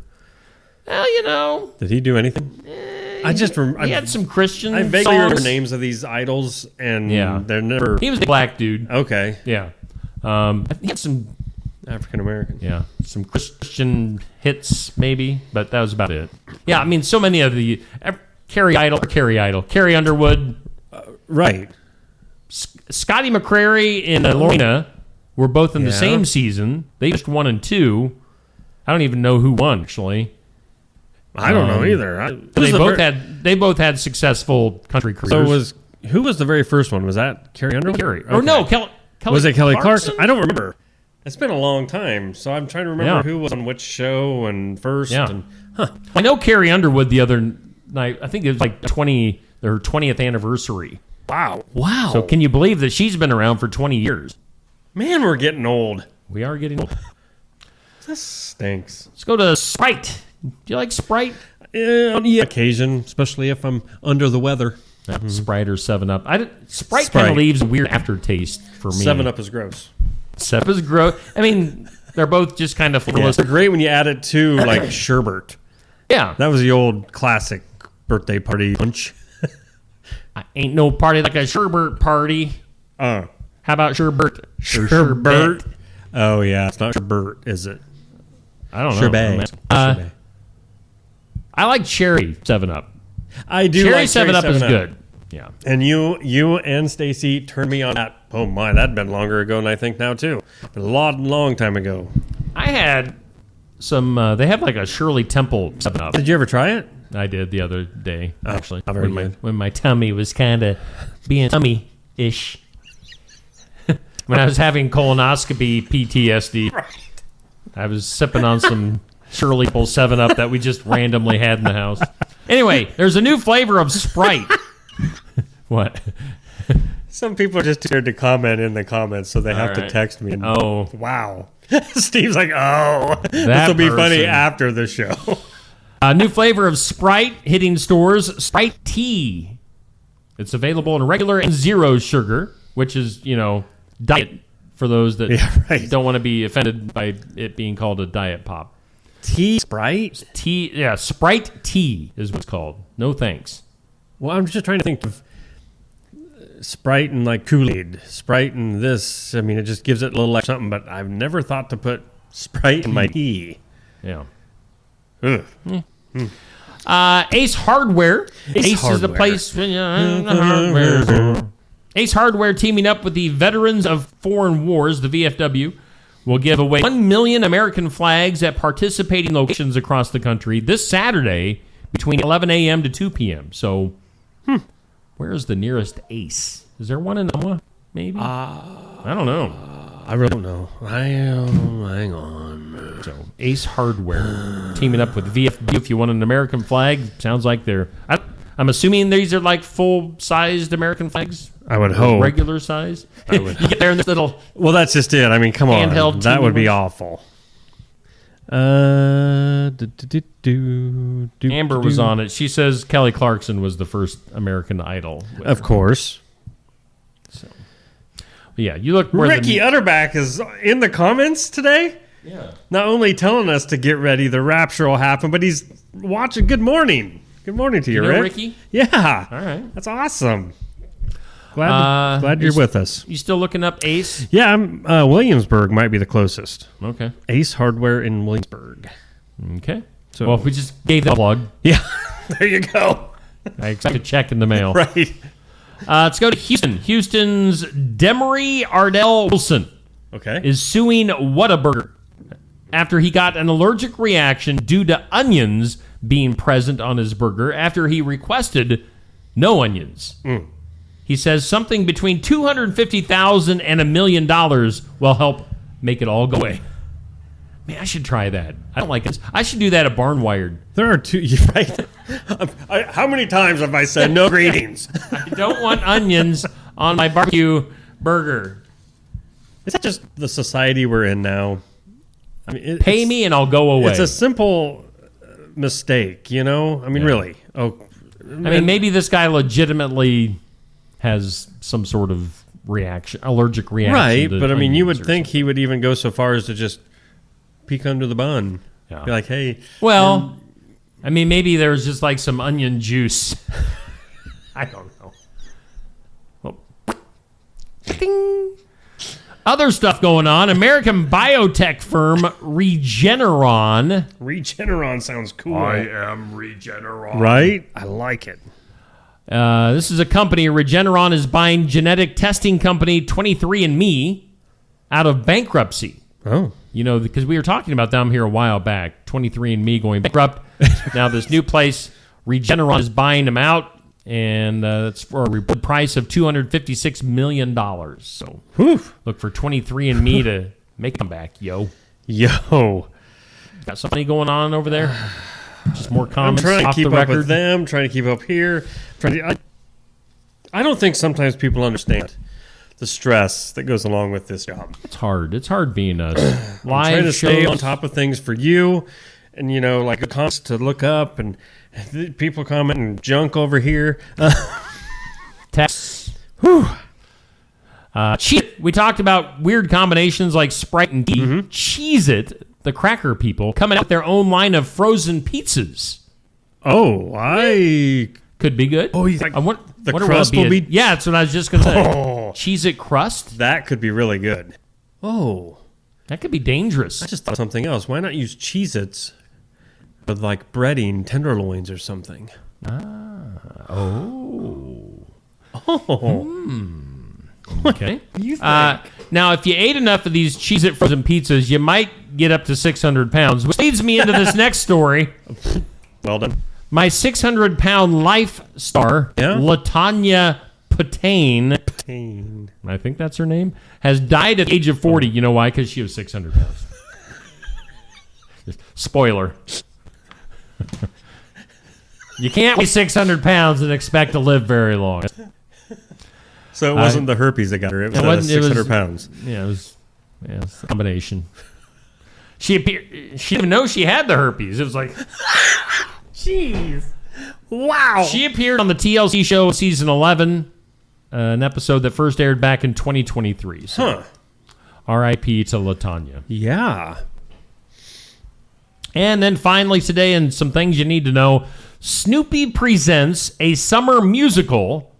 Well, Did he do anything? He had some Christian I vaguely songs. remember names of these idols, and they're never... He was a black dude. Okay. Yeah. He had some... African-American. Yeah. Some Christian hits, maybe, but that was about it. Yeah, I mean, so many of the... Carrie Underwood. Right. Scotty McCreery and Lorena were both in the same season. They just 1 and 2. I don't even know who won, actually. I don't know either. They both had successful country careers. So who was the very first one? Was that Carrie Underwood? Carrie. Or no, Kelly was it Kelly Clarkson? I don't remember. It's been a long time, so I'm trying to remember who was on which show and first. Yeah. And, I know Carrie Underwood the other night. I think it was like her 20th anniversary. Wow. So can you believe that she's been around for 20 years? Man, we're getting old. We are getting old. This stinks. Let's go to Sprite. Do you like Sprite? On the occasion, especially if I'm under the weather. Sprite or 7-Up. Sprite kind of leaves a weird aftertaste for me. 7-Up is gross. 7-Up is gross. I mean, they're both just kind of flavorless. It's great when you add it to like sherbet. Yeah. That was the old classic birthday party punch. Ain't no party like a sherbet party. How about sherbet? Sherbet. Oh, yeah. It's not sherbet, is it? I don't know. Sherbet. I like cherry 7-Up. I do cherry like 7-Up is good. Yeah. And you and Stacy turned me on that. Oh, my. That'd been longer ago than I think now, too. A long time ago. I had some... they have like a Shirley Temple 7-Up. Did you ever try it? I did the other day, actually. When my tummy was kind of being tummy-ish. When I was having colonoscopy PTSD. Right. I was sipping on some Shirley Temple 7-Up that we just randomly had in the house. Anyway, there's a new flavor of Sprite. What? Some people are just too scared to comment in the comments, so they have to text me. And, wow. Steve's like, this will be funny after the show. A new flavor of Sprite hitting stores, Sprite Tea. It's available in regular and zero sugar, which is, diet for those that don't want to be offended by it being called a diet pop. Tea Sprite? Tea, yeah, Sprite Tea is what it's called. No thanks. Well, I'm just trying to think of Sprite and like Kool-Aid. Sprite and this. I mean, it just gives it a little like something, but I've never thought to put Sprite in my tea. Yeah. Ugh. Ace Hardware. Ace is the place. Ace Hardware teaming up with the Veterans of Foreign Wars, the VFW, will give away 1 million American flags at participating locations across the country this Saturday between 11 a.m. to 2 p.m. So, where's the nearest Ace? Is there one in Omaha, maybe? I don't know. I really don't know. Hang on. So, Ace Hardware teaming up with VFW. If you want an American flag, sounds like they're... I'm assuming these are like full-sized American flags. I would hope. Regular size. You get there in this little... Well, that's just it. I mean, come on. Handheld that would be awful. Amber was on it. She says Kelly Clarkson was the first American Idol winner. Of course. So, yeah, you look... Ricky Utterback is in the comments today. Yeah. Not only telling us to get ready, the rapture will happen, but he's watching. Good morning. Good morning to you, Rick. Ricky? Yeah. All right. That's awesome. Glad you're with us. You still looking up Ace? Yeah, Williamsburg might be the closest. Okay. Ace Hardware in Williamsburg. Okay. So, well, if we just gave that a plug. Yeah, there you go. I expect a check in the mail. Right. Let's go to Houston. Houston's Demery Ardell Wilson is suing Whataburger after he got an allergic reaction due to onions being present on his burger after he requested no onions. He says something between $250,000 and $1 million will help make it all go away. Man, I should try that. I don't like it. I should do that at Barnwired. There are two, right? How many times have I said no greetings? I don't want onions on my barbecue burger. Is that just the society we're in now? I mean, pay me and I'll go away. It's a simple mistake, you know? I mean, really. Oh, I mean, maybe this guy legitimately has some sort of allergic reaction. Right, to but I mean, you would think something. he would even go so far as to just peek under the bun. Yeah. Be like, hey. Well, I mean, maybe there's just like some onion juice. I don't know. Well, ding. Other stuff going on. American biotech firm Regeneron. Regeneron sounds cool. I am Regeneron. Right? I like it. This is a company. Regeneron is buying genetic testing company 23andMe out of bankruptcy. Oh. You know, because we were talking about them here a while back. 23andMe going bankrupt. Now this new place, Regeneron, is buying them out. And that's for a reported price of $256 million. So look for 23andMe to make a comeback, yo. Got something going on over there? Just more comments I'm trying off to keep the up record? with them, trying to keep up here. I don't think sometimes people understand the stress that goes along with this job. It's hard. It's hard being a live trying to stay shows. on top of things for you. And, you know, like the comments to look up and people commenting junk over here. Text. Cheez-It. We talked about weird combinations like Sprite and tea. Cheez-It, the cracker people, coming out with their own line of frozen pizzas. Oh, could be good. Oh, you think the crust will be? Yeah, that's what I was just going to say. Oh. Cheez-It crust? That could be really good. Oh. That could be dangerous. I just thought of something else. Why not use Cheez-Its with like breading tenderloins or something? Okay. Now, if you ate enough of these Cheez-It frozen pizzas, you might get up to 600 pounds, which leads me into this next story. Well done. My 600-pound life star, LaTanya Patain, I think that's her name, has died at the age of 40. You know why? Because she was 600 pounds. Spoiler. You can't weigh 600 pounds and expect to live very long. So it wasn't the herpes that got her. It was 600 pounds. Yeah, it was a combination. She didn't even know she had the herpes. It was like, jeez. Wow. She appeared on the TLC show season 11, an episode that first aired back in 2023. So R.I.P. to LaTanya. Yeah. And then finally today, and some things you need to know, Snoopy presents a summer musical.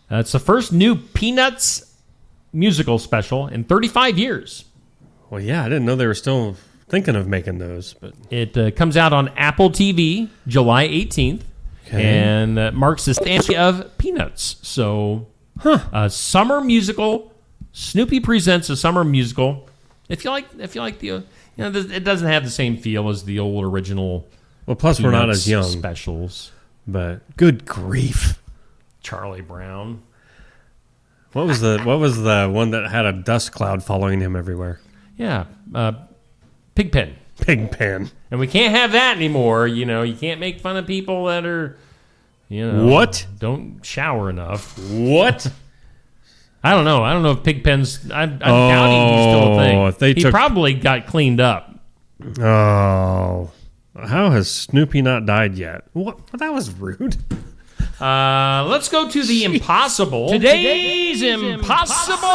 It's the first new Peanuts musical special in 35 years. Well, yeah, I didn't know they were still thinking of making those. But it comes out on Apple TV July 18th, and marks the anniversary of Peanuts. So, a summer musical. Snoopy presents a summer musical. If you like the, it doesn't have the same feel as the old original. Well, plus Peanuts we're not as young specials. But good grief. Charlie Brown. What was the one that had a dust cloud following him everywhere? Yeah, Pigpen. Pigpen. And we can't have that anymore. You know, you can't make fun of people that are, what? Don't shower enough. What? I don't know. I don't know if Pigpen's. I'm doubting he's still a thing. He probably got cleaned up. Oh, how has Snoopy not died yet? What? That was rude. Let's go to the impossible. Today's impossible.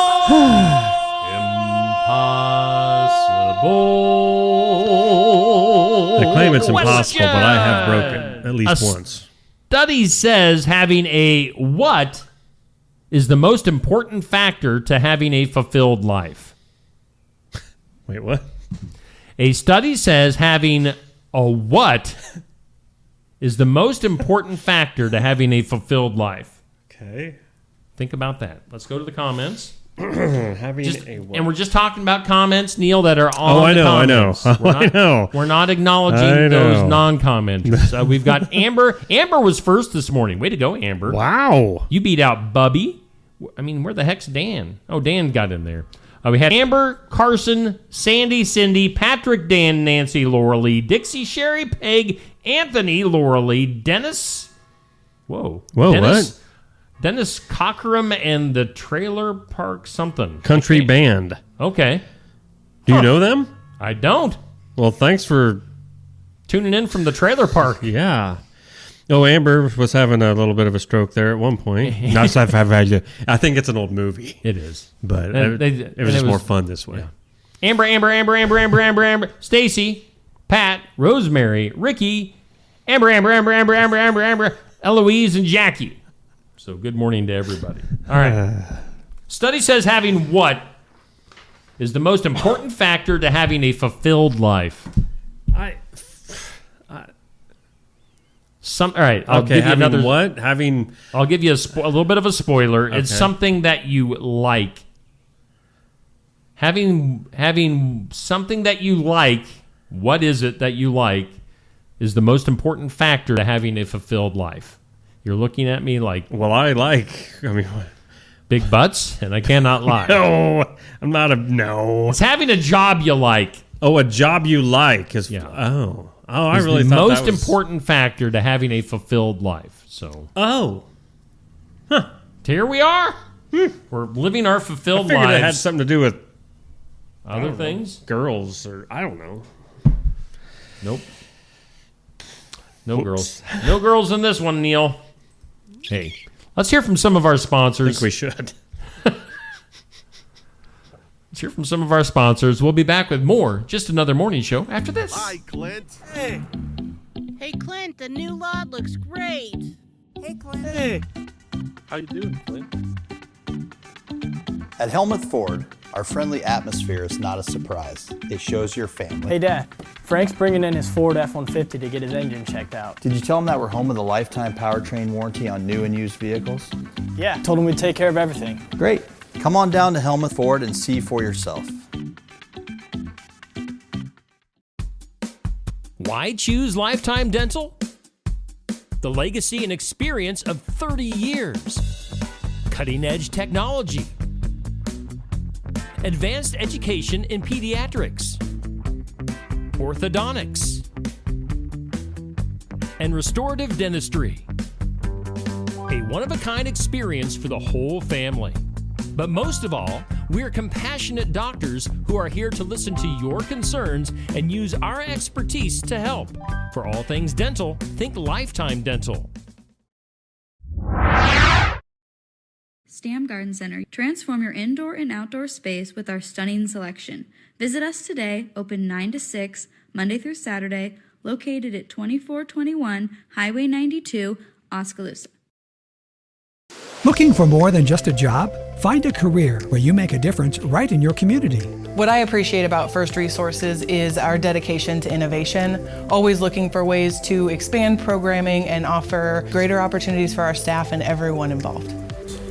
They claim it's impossible, but I have broken at least once. Study says having a what is the most important factor to having a fulfilled life? Wait, what? A study says having a what is the most important factor to having a fulfilled life. Okay. Think about that. Let's go to the comments. Having a what? And we're just talking about comments, Neil, that are on the I comments. know. We're not acknowledging those non-commenters. We've got Amber. Amber was first this morning. Way to go, Amber. Wow. You beat out Bubby. I mean, where the heck's Dan? Oh, Dan got in there. We had Amber, Carson, Sandy, Cindy, Patrick, Dan, Nancy, Laura Lee, Dixie, Sherry, Peg, Anthony, Laura Lee, Dennis. Whoa, Dennis, what? Dennis Cockram and the Trailer Park something. Country band. Okay. Do you know them? I don't. Well, thanks for tuning in from the trailer park. Yeah. Oh, Amber was having a little bit of a stroke there at one point. I think it's an old movie. It is. But it was just more fun this way. Yeah. Amber, Stacy, Pat, Rosemary, Ricky, Amber, Eloise, and Jackie. So good morning to everybody. All right. Study says having what is the most important factor to having a fulfilled life? All right. I'll give you another. What? I'll give you a little bit of a spoiler. Okay. It's something that you like. Having something that you like. What is it that you like? Is the most important factor to having a fulfilled life. You're looking at me like. Well, what? Big butts, and I cannot lie. No, I'm not no. It's having a job you like. Oh, a job you like is. Yeah. Oh, I really thought that was the most important factor to having a fulfilled life. So. Oh. Huh. Here we are. We're living our fulfilled lives. It had something to do with other things, girls, or I don't know. Nope. No girls. No girls in this one, Neil. Hey, let's hear from some of our sponsors. I think we should. Let's hear from some of our sponsors. We'll be back with more Just Another Morning Show after this. Hi, Clint. Hey. Hey, Clint, the new lot looks great. Hey, Clint. Hey. How you doing, Clint? At Helmuth Ford, our friendly atmosphere is not a surprise. It shows your family. Hey, Dad. Frank's bringing in his Ford F-150 to get his engine checked out. Did you tell him that we're home with a lifetime powertrain warranty on new and used vehicles? Yeah, told him we'd take care of everything. Great. Come on down to Helmuth Ford and see for yourself. Why choose Lifetime Dental? The legacy and experience of 30 years. Cutting-edge technology. Advanced education in pediatrics. Orthodontics. And restorative dentistry. A one-of-a-kind experience for the whole family. But most of all, we're compassionate doctors who are here to listen to your concerns and use our expertise to help. For all things dental, think Lifetime Dental. Stam Garden Center. Transform your indoor and outdoor space with our stunning selection. Visit us today, open 9 to 6, Monday through Saturday, located at 2421 Highway 92, Oskaloosa. Looking for more than just a job? Find a career where you make a difference right in your community. What I appreciate about First Resources is our dedication to innovation, always looking for ways to expand programming and offer greater opportunities for our staff and everyone involved.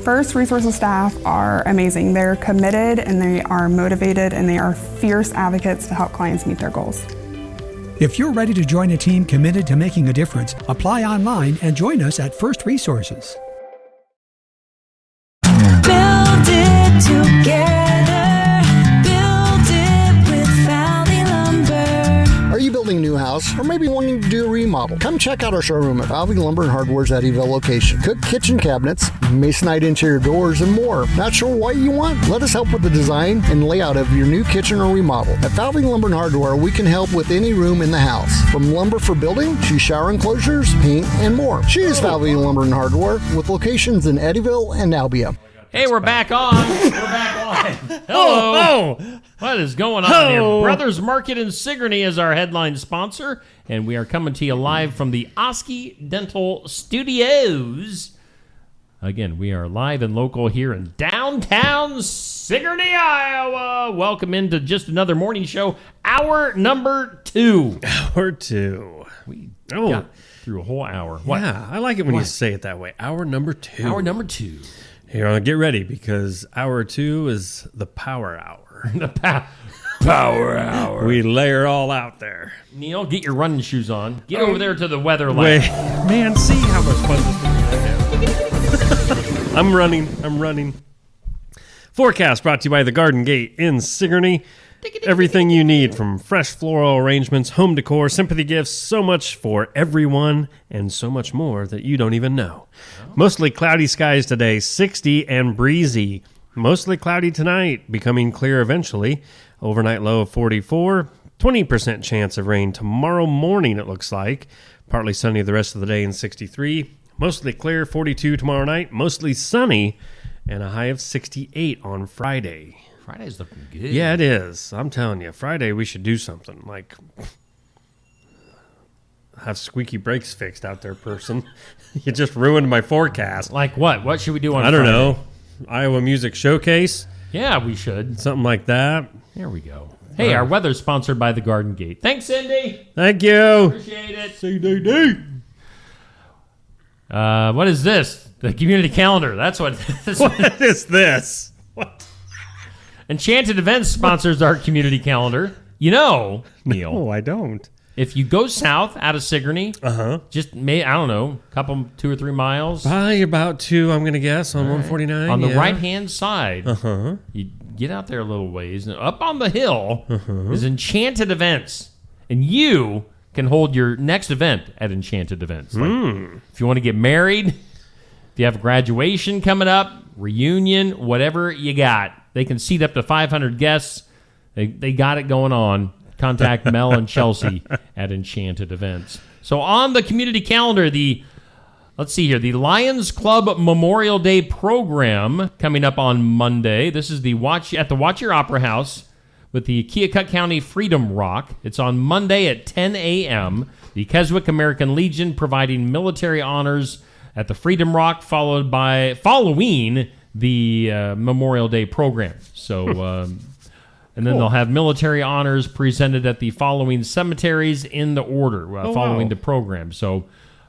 First Resources staff are amazing. They're committed and they are motivated and they are fierce advocates to help clients meet their goals. If you're ready to join a team committed to making a difference, apply online and join us at First Resources. Build it together. Build it with Valley Lumber. Are you building a new house or maybe wanting to do a remodel? Come check out our showroom at Valley Lumber and Hardware's Eddyville location. Cook kitchen cabinets, masonite interior doors, and more. Not sure what you want? Let us help with the design and layout of your new kitchen or remodel. At Valley Lumber and Hardware, we can help with any room in the house. From lumber for building to shower enclosures, paint, and more. Choose Valley Lumber and Hardware with locations in Eddyville and Albia. Hey, we're back on. We're back on. Hello. What is going on here? Brothers Market in Sigourney is our headline sponsor, and we are coming to you live from the Oski Dental Studios. Again, we are live and local here in downtown Sigourney, Iowa. Welcome into just another morning show, hour number 2. Hour 2. We got through a whole hour. What? Yeah, I like it when you say it that way. Hour number 2. Hour number 2. Here, get ready because hour 2 is the power hour. The power hour. We lay her all out there. Neil, get your running shoes on. Get over there to the weather lab. Wait, man, see how much fun this is going to have. I'm running. Forecast brought to you by the Garden Gate in Sigourney. Everything you need from fresh floral arrangements, home decor, sympathy gifts, so much for everyone, and so much more that you don't even know. Mostly cloudy skies today, 60 and breezy. Mostly cloudy tonight, becoming clear eventually. Overnight low of 44. 20% chance of rain tomorrow morning, it looks like. Partly sunny the rest of the day in 63. Mostly clear, 42 tomorrow night. Mostly sunny, and a high of 68 on Friday. Friday's looking good. Yeah, it is. I'm telling you, Friday we should do something. Like, have squeaky brakes fixed out there, person. You just ruined my forecast. Like what? What should we do on Friday? I don't know. Iowa Music Showcase? Yeah, we should. Something like that. There we go. Hey, our weather's sponsored by the Garden Gate. Thanks, Cindy. Thank you. Appreciate it. CDD. What is this? The community calendar. That's what. What is this? What? Enchanted Events sponsors our community calendar. You know, Neil. No, I don't. If you go south out of Sigourney, just I don't know, a couple, 2 or 3 miles. Probably about 2, I'm going to guess, on 149. On the right-hand side, you get out there a little ways, and up on the hill is Enchanted Events. And you can hold your next event at Enchanted Events. Like, if you want to get married, if you have a graduation coming up, reunion, whatever you got, they can seat up to 500 guests. They got it going on. Contact Mel and Chelsea at Enchanted Events. So on the community calendar, let's see here, the Lions Club Memorial Day program coming up on Monday. This is at the Watch Your Opera House with the Keokuk County Freedom Rock. It's on Monday at 10 a.m. The Keswick American Legion providing military honors at the Freedom Rock, following the Memorial Day program. So... And then they'll have military honors presented at the following cemeteries in the order following the program. So,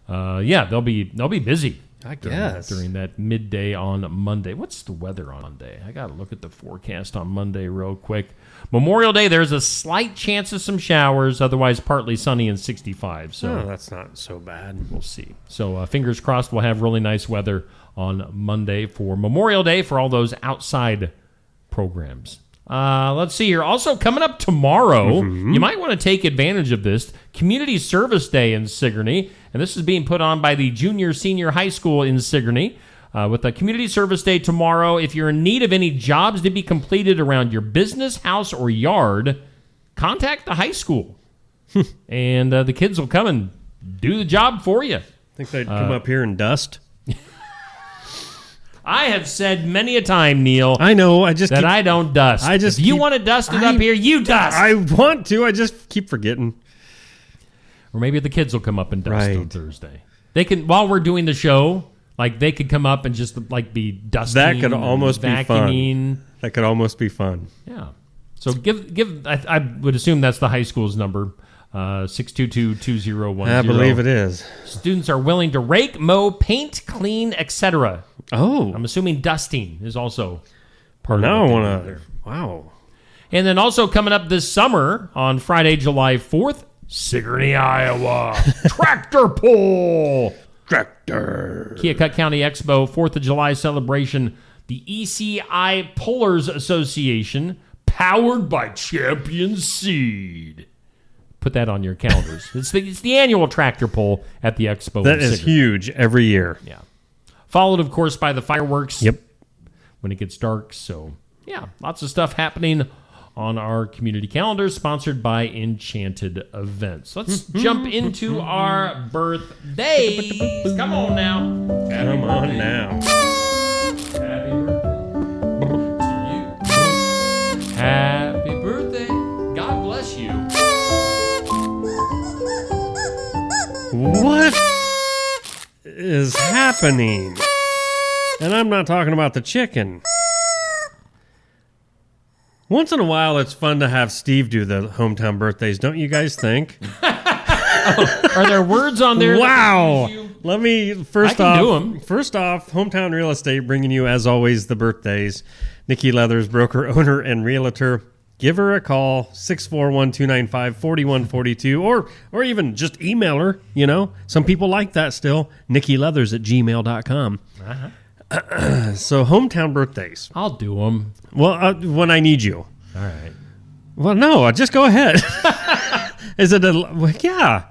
they'll be busy. I guess during that midday on Monday. What's the weather on Monday? I got to look at the forecast on Monday real quick. Memorial Day, there's a slight chance of some showers. Otherwise, partly sunny and 65. So that's not so bad. We'll see. So fingers crossed, we'll have really nice weather on Monday for Memorial Day for all those outside programs. Let's see here. Also coming up tomorrow, you might want to take advantage of this. Community Service Day in Sigourney. And this is being put on by the Junior Senior High School in Sigourney. With a Community Service Day tomorrow, if you're in need of any jobs to be completed around your business, house, or yard, contact the high school. And the kids will come and do the job for you. Think they'd come up here and dust? I have said many a time, Neil. I know. I don't dust. If you want to dust it up here, you dust. I want to. I just keep forgetting. Or maybe the kids will come up and dust on Thursday. They can, while we're doing the show, like they could come up and just like be dusting. That could almost be fun. That could almost be fun. Yeah. So give. I would assume that's the high school's number. 622-2010. I believe it is. Students are willing to rake, mow, paint, clean, etc. Oh. I'm assuming dusting is also part now of it. I want to. Wow. And then also coming up this summer on Friday, July 4th, Sigourney, Iowa. Tractor pull. Tractor. Keokuk County Expo, 4th of July celebration. The ECI Pullers Association, powered by Champion Seed. Put that on your calendars. It's the annual tractor pull at the expo. That is huge every year. Yeah. Followed, of course, by the fireworks. Yep. When it gets dark. So, yeah, lots of stuff happening on our community calendar, sponsored by Enchanted Events. Let's jump into our birthdays. Come on now. Come on now. Happy birthday to you. Happy birthday. God bless you. What is happening? And I'm not talking about the chicken. Once in a while, it's fun to have Steve do the hometown birthdays, don't you guys think? Are there words on there? Wow. Let me, first I can do off, 'em. Hometown Real Estate bringing you, as always, the birthdays. Nikki Leathers, broker, owner, and realtor. Give her a call, 641-295-4142, or even just email her, you know. Some people like that still, nikkileathers@gmail.com. Uh-huh. So, hometown birthdays. I'll do them. Well, when I need you. All right. Well, no, just go ahead. Is it yeah.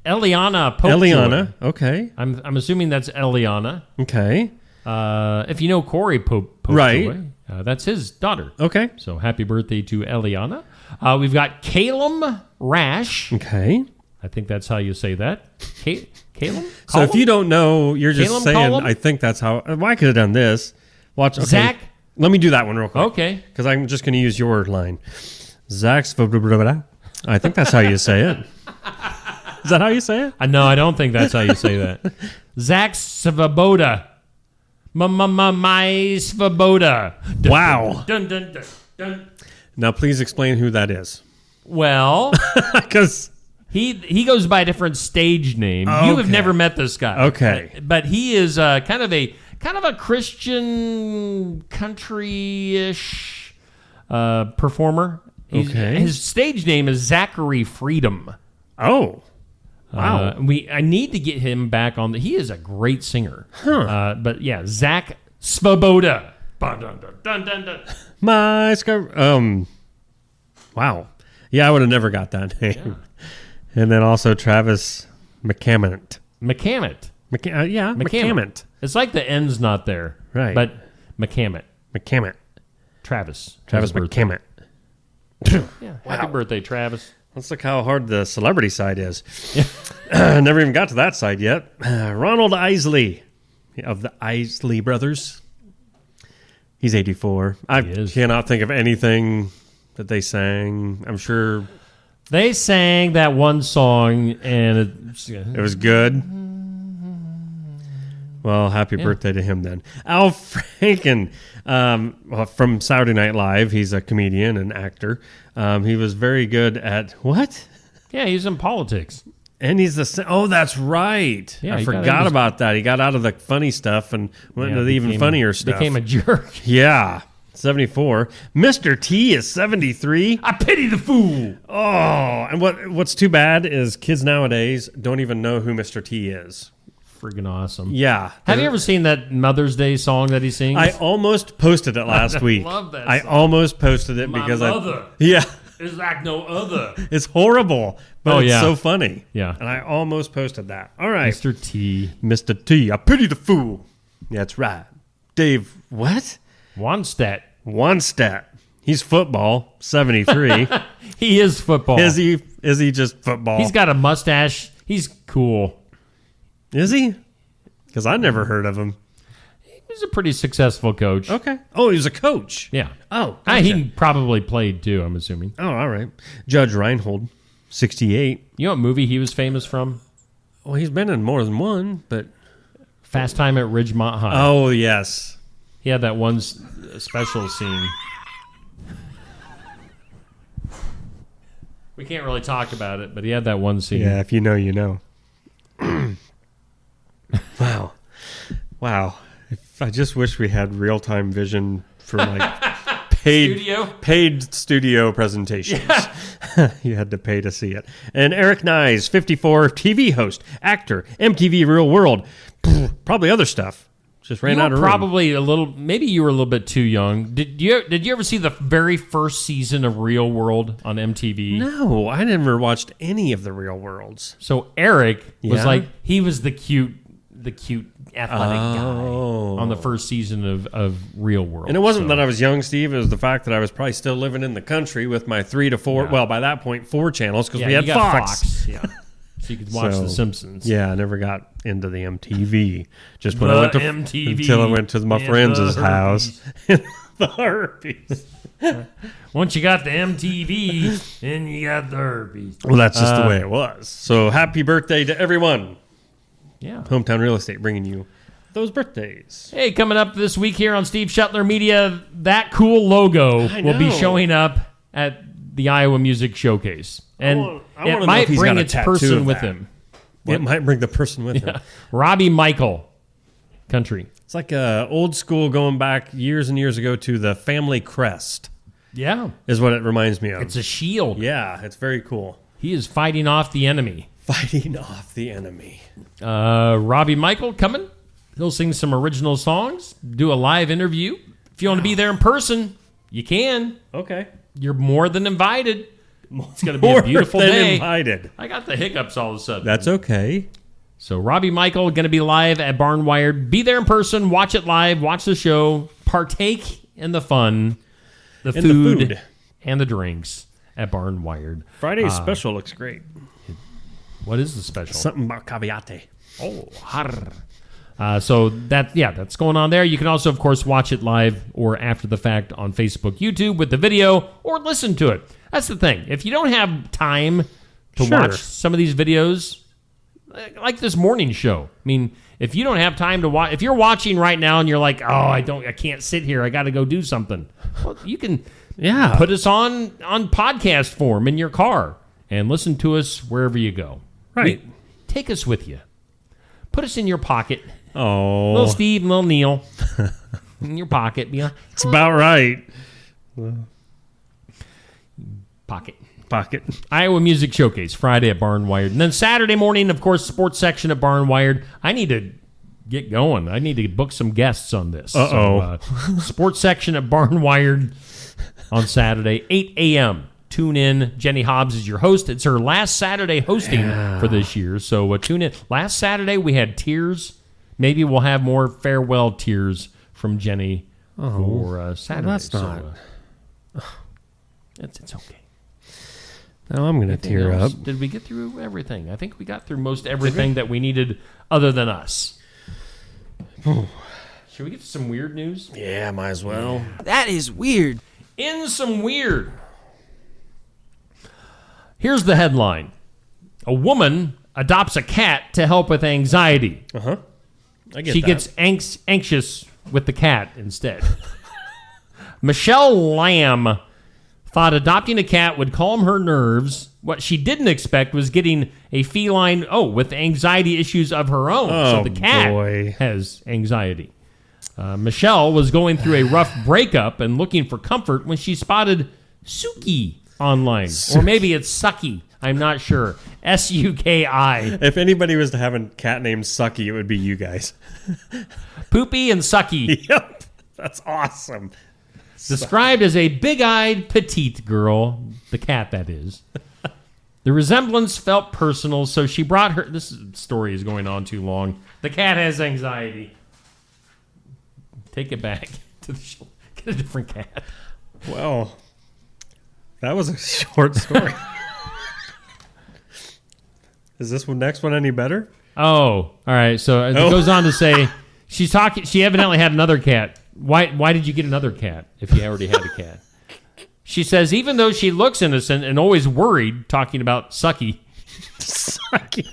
Eliana Popejoy. Eliana, okay. I'm assuming that's Eliana. Okay. If you know Corey Popejoy, Right. That's his daughter. Okay. So happy birthday to Eliana. We've got Calum Rash. Okay. I think that's how you say that. Calum? So if you don't know, you're just Calum saying, Colum? I think that's how. Well, I could have done this. Watch. Okay. Zach? Let me do that one real quick. Okay. Because I'm just going to use your line. Zach's. I think that's how you say it. Is that how you say it? No, I don't think that's how you say that. Zach Svoboda. My Svoboda. Wow. Dun, dun, dun, dun. Now, please explain who that is. Well, because he goes by a different stage name. You have never met this guy. Okay. But he is kind of a Christian country-ish performer. Okay. His stage name is Zachary Freedom. Oh. Wow. I need to get him back on. He is a great singer. Huh. But yeah, Zach Svoboda. Dun, dun, dun, dun, dun. Wow. Yeah, I would have never got that name. Yeah. And then also Travis McCammett. McCammett. McCammett. It's like the N's not there. Right. But McCammett. Travis McCammett. Yeah. Happy birthday, Travis. Let's look how hard the celebrity side is. Never even got to that side yet. Ronald Isley of the Isley Brothers. He's 84. I cannot think of anything that they sang. I'm sure they sang that one song, and it was good. Well, happy birthday to him then. Al Franken from Saturday Night Live. He's a comedian and actor. He was very good at what? Yeah, he's in politics. And he's that's right. Yeah, I forgot about that. He got out of the funny stuff and went into the even funnier stuff. Became a jerk. Yeah. 74. Mr. T is 73. I pity the fool. Oh, and what's too bad is kids nowadays don't even know who Mr. T is. Friggin' awesome. Yeah. Have you ever seen that Mother's Day song that he sings? I almost posted it last week. I love that I song. almost posted it because mother yeah. is like no other. It's horrible, but it's so funny. Yeah. And I almost posted that. All right. Mr. T. Mr. T. I pity the fool. That's right. Dave, what? Wannstedt. He's football, 73. He is football. Is he just football? He's got a mustache. He's cool. Is he? Because I never heard of him. He's a pretty successval coach. Okay. Oh, he was a coach. Yeah. Oh, gotcha. He probably played too, I'm assuming. Oh, all right. Judge Reinhold, 68. You know what movie he was famous from? Well, he's been in more than one, but... Fast Time at Ridgemont High. Oh, yes. He had that one special scene. We can't really talk about it, but he had that one scene. Yeah, if you know, you know. Wow. I just wish we had real-time vision for like paid studio presentations. Yeah. You had to pay to see it. And Eric Nyes, 54, TV host, actor, MTV Real World, probably other stuff. Just ran out of room. Probably a little. Maybe you were a little bit too young. Did you ever see the very first season of Real World on MTV? No, I never watched any of the Real Worlds. So Eric was he was the cute athletic guy on the first season of Real World. And it wasn't that I was young, Steve. It was the fact that I was probably still living in the country with my 3 to 4. Yeah. Well, by that point, 4 channels because we had Fox. Yeah. So you could watch The Simpsons. Yeah, I never got into the MTV. Just when the I went to MTV until I went to my friend's house. The herpes. Once you got the MTV, then you got the herpes. Well, that's just the way it was. So happy birthday to everyone. Yeah. Hometown Real Estate bringing you those birthdays. Hey, coming up this week here on Steve Shetler Media, that cool logo will be showing up at the Iowa Music Showcase. And it might bring its person with him. It might bring the person with him. Robbie Michael Country. It's like old school going back years and years ago to the family crest. Yeah. Is what it reminds me of. It's a shield. Yeah, it's very cool. He is fighting off the enemy. Fighting off the enemy. Robbie Michael coming. He'll sing some original songs, do a live interview. If you want to be there in person, you can. Okay. You're more than invited. It's going to be a beautiful day. Invited. I got the hiccups all of a sudden. That's okay. So Robbie Michael going to be live at Barnwired. Be there in person. Watch it live. Watch the show. Partake in the fun, the food, and the drinks at Barnwired. Friday's special looks great. What is the special? Something about caviate. Oh, har. So that's going on there. You can also, of course, watch it live or after the fact on Facebook, YouTube with the video, or listen to it. That's the thing. If you don't have time to watch some of these videos, like this morning show, I mean, if you don't have time to watch, if you're watching right now and you're like, oh, I can't sit here, I got to go do something. Well, you can put us on podcast form in your car and listen to us wherever you go. Right. Take us with you. Put us in your pocket. Oh. Little Steve, little Neil. In your pocket. It's about right. Pocket. Iowa Music Showcase, Friday at Barnwired. And then Saturday morning, of course, sports section at Barnwired. I need to get going. I need to book some guests on this. Uh-oh. So, sports section at Barnwired on Saturday, 8 a.m. Tune in. Jenny Hobbs is your host. It's her last Saturday hosting for this year. So tune in. Last Saturday, we had tears. Maybe we'll have more farewell tears from Jenny for Saturday. Well, that's not. It's okay. Now I'm going to tear up. Did we get through everything? I think we got through most everything that we needed other than us. Should we get to some weird news? Yeah, might as well. That is weird. In some weird. Here's the headline. A woman adopts a cat to help with anxiety. Uh-huh. She gets anxious with the cat instead. Michelle Lamb thought adopting a cat would calm her nerves. What she didn't expect was getting a feline, with anxiety issues of her own. So the cat has anxiety. Michelle was going through a rough breakup and looking for comfort when she spotted Suki online. Or maybe it's Sucky. I'm not sure. S-U-K-I. If anybody was to have a cat named Sucky, it would be you guys. Poopy and Sucky. Yep. That's awesome. Described as a big-eyed, petite girl. The cat, that is. The resemblance felt personal, so she brought her... This story is going on too long. The cat has anxiety. Take it back to the show. Get a different cat. Well, that was a short story. Is this next one any better? Oh, all right. So it goes on to say she's talking. She evidently had another cat. Why did you get another cat if you already had a cat? She says even though she looks innocent and always worried, talking about Sucky. Sucky.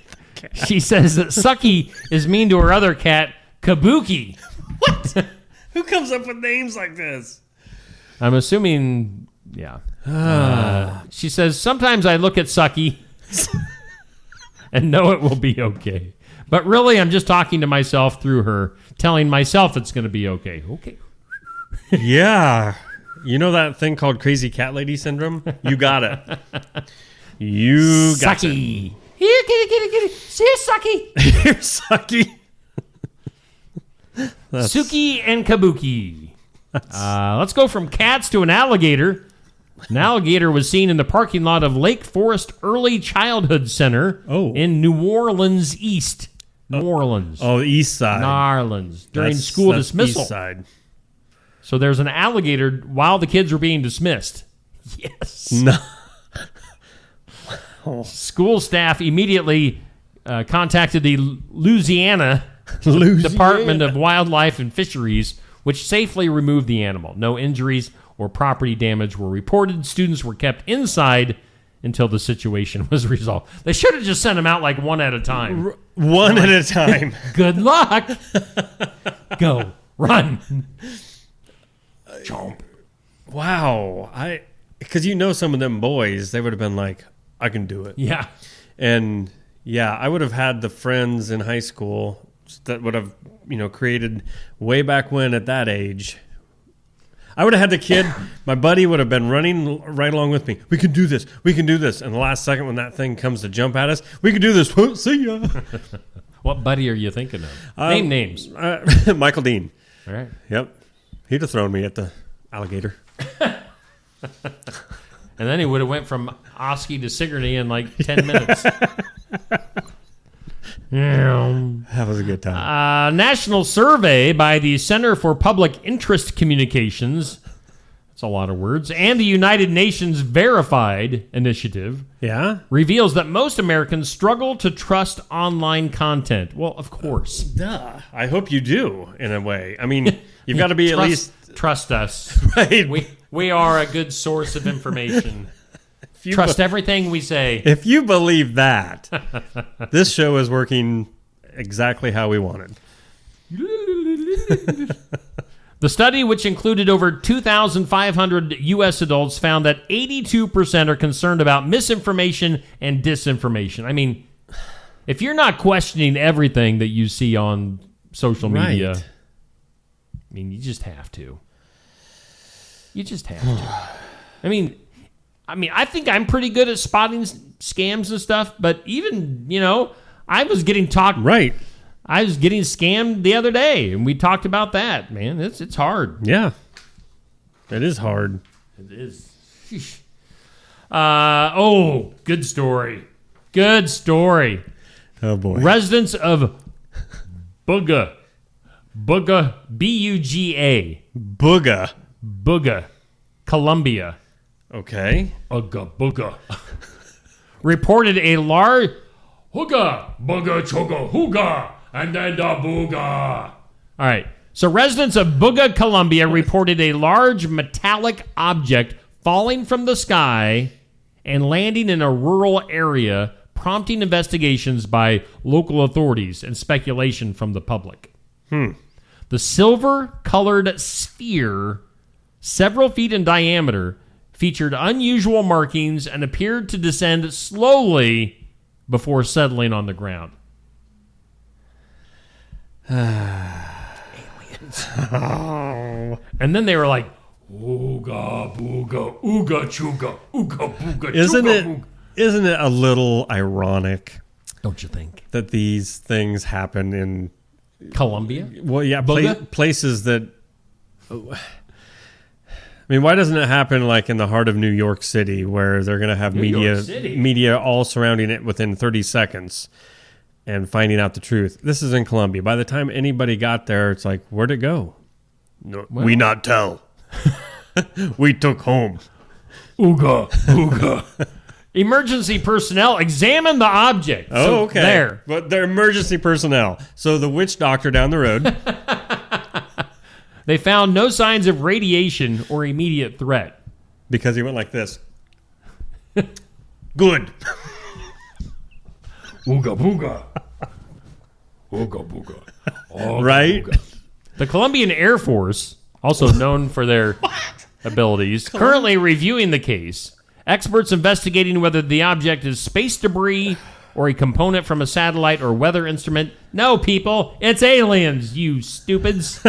She says that Sucky is mean to her other cat, Kabuki. What? Who comes up with names like this? I'm assuming, yeah. She says, sometimes I look at Sucky and know it will be okay. But really, I'm just talking to myself through her, telling myself it's going to be okay. Okay. Yeah. You know that thing called crazy cat lady syndrome? You got it. You got Sucky. it. Here, kitty. Here's Sucky. Here's Sucky. Suki and Kabuki. Let's go from cats to an alligator. An alligator was seen in the parking lot of Lake Forest Early Childhood Center in New Orleans East. New Orleans. Oh, east side. New Orleans. During school dismissal. East side. So there's an alligator while the kids were being dismissed. Yes. No. School staff immediately contacted the Louisiana Department of Wildlife and Fisheries, which safely removed the animal. No injuries or property damage were reported. Students were kept inside until the situation was resolved. They should have just sent them out like one at a time. One at a time. Good luck. Go. Run. Chomp. Wow. Because some of them boys, they would have been like, I can do it. Yeah. And yeah, I would have had the friends in high school that would have, created way back when at that age. I would have had the kid, my buddy would have been running right along with me. We can do this. We can do this. And the last second when that thing comes to jump at us, we can do this. See ya. What buddy are you thinking of? Name names. Michael Dean. All right. Yep. He'd have thrown me at the alligator. And then he would have went from Oski to Sigourney in like 10 minutes. That was a good time. National survey by the Center for Public Interest Communications, that's a lot of words, and the United Nations Verified Initiative reveals that most Americans struggle to trust online content. Well, of course. Duh. I hope you do, in a way. I mean, you've got to be at least... Trust us. Right. We are a good source of information. Trust everything we say. If you believe that, this show is working exactly how we wanted. The study, which included over 2,500 U.S. adults, found that 82% are concerned about misinformation and disinformation. I mean, if you're not questioning everything that you see on social media, Right. I mean, you just have to. You just have to. I mean, I think I'm pretty good at spotting scams and stuff, but even, I was getting talked. Right. I was getting scammed the other day, and we talked about that, man. It's hard. Yeah. It is hard. It is. Good story. Good story. Oh, boy. Residents of Buga, B-U-G-A. Buga, Colombia. Okay. Buga. Reported a large... Hooga, buga, choga, hooga, and then the booga. All right. So residents of Buga, Colombia reported a large metallic object falling from the sky and landing in a rural area, prompting investigations by local authorities and speculation from the public. The silver-colored sphere, several feet in diameter, featured unusual markings and appeared to descend slowly before settling on the ground. Aliens. And then they were like, ooga, booga, ooga, chuga, ooga, booga, Isn't it a little ironic? Don't you think? That these things happen in... Colombia? Well, yeah, places that... I mean, why doesn't it happen like in the heart of New York City, where they're going to have media all surrounding it within 30 seconds and finding out the truth? This is in Colombia. By the time anybody got there, it's like, where'd it go? No, we not tell. We took home. Ooga, ooga. Emergency personnel examined the object. Oh, So okay. There. But they're emergency personnel. So the witch doctor down the road... They found no signs of radiation or immediate threat. Because he went like this. Good. Ooga booga. Ooga booga. Ooga Right? booga. The Colombian Air Force, also known for their abilities, currently reviewing the case. Experts investigating whether the object is space debris or a component from a satellite or weather instrument. No, people, it's aliens, you stupids.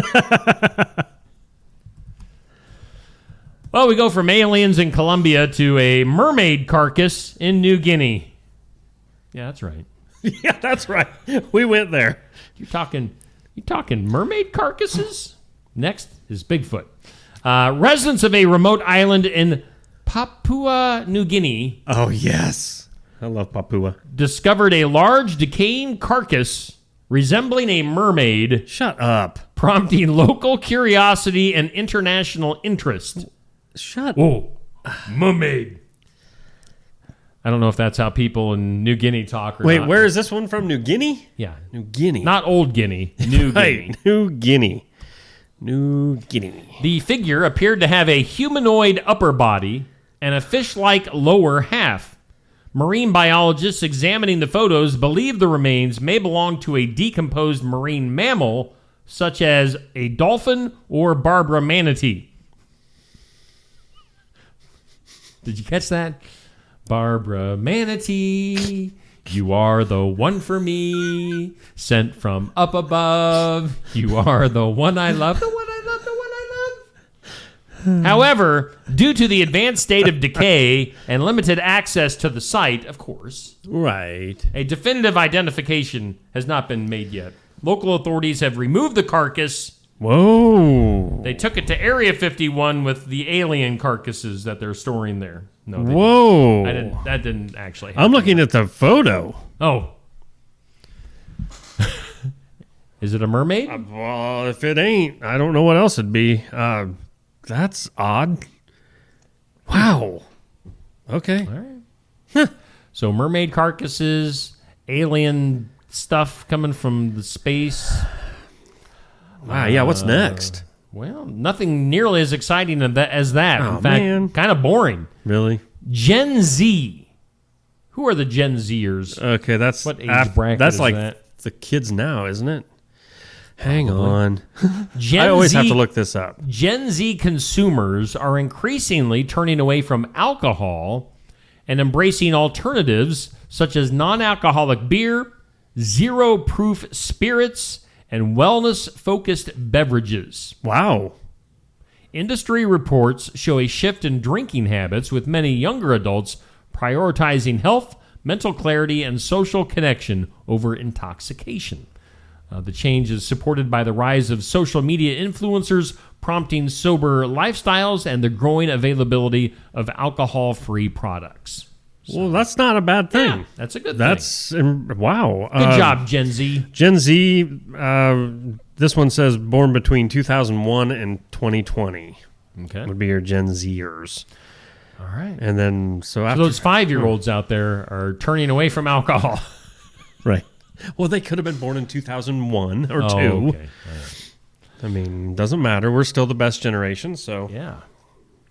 Well, we go from aliens in Colombia to a mermaid carcass in New Guinea. Yeah, that's right. Yeah, that's right. We went there. You talking mermaid carcasses? Next is Bigfoot. Residents of a remote island in Papua New Guinea. Oh, yes. I love Papua. Discovered a large decaying carcass resembling a mermaid. Shut up. Prompting local curiosity and international interest. Shut up. Oh, mermaid. I don't know if that's how people in New Guinea talk or Wait, not. where is this one from? New Guinea? Yeah. New Guinea. Not Old Guinea. New Guinea. New Guinea. New Guinea. The figure appeared to have a humanoid upper body and a fish-like lower half. Marine biologists examining the photos believe the remains may belong to a decomposed marine mammal, such as a dolphin or Barbara manatee. Did you catch that? Barbara manatee, you are the one for me, sent from up above. You are the one I love, the one I love, the one I love. However, due to the advanced state of decay and limited access to the site, of course, right, a definitive identification has not been made yet. Local authorities have removed the carcass. Whoa. They took it to Area 51 with the alien carcasses that they're storing there. No, they Whoa. didn't. That didn't actually happen. I'm looking at the photo. Oh. Is it a mermaid? Well, if it ain't, I don't know what else it'd be. That's odd. Wow. Okay. All right. So mermaid carcasses, alien stuff coming from the space. Wow, yeah, what's next? Well, nothing nearly as exciting as that. Oh, In fact, man. kind of boring. Really? Gen Z. Who are the Gen Zers? Okay, that's what age bracket that's is like that? the kids now, isn't it? Hang on. Gen I always Z, have to look this up. Gen Z consumers are increasingly turning away from alcohol and embracing alternatives such as non-alcoholic beer, zero-proof spirits, and wellness-focused beverages. Wow. Industry reports show a shift in drinking habits, with many younger adults prioritizing health, mental clarity, and social connection over intoxication. The change is supported by the rise of social media influencers prompting sober lifestyles and the growing availability of alcohol-free products. Well, that's not a bad thing. Yeah, that's a good thing. Wow. Good job, Gen Z. Gen Z, this one says born between 2001 and 2020. Okay. Would be your Gen Zers. All right. And then, so after... those 5-year-olds out there are turning away from alcohol. Right. Well, they could have been born in 2001 or 2. Okay. Right. I mean, doesn't matter. We're still the best generation, so... Yeah.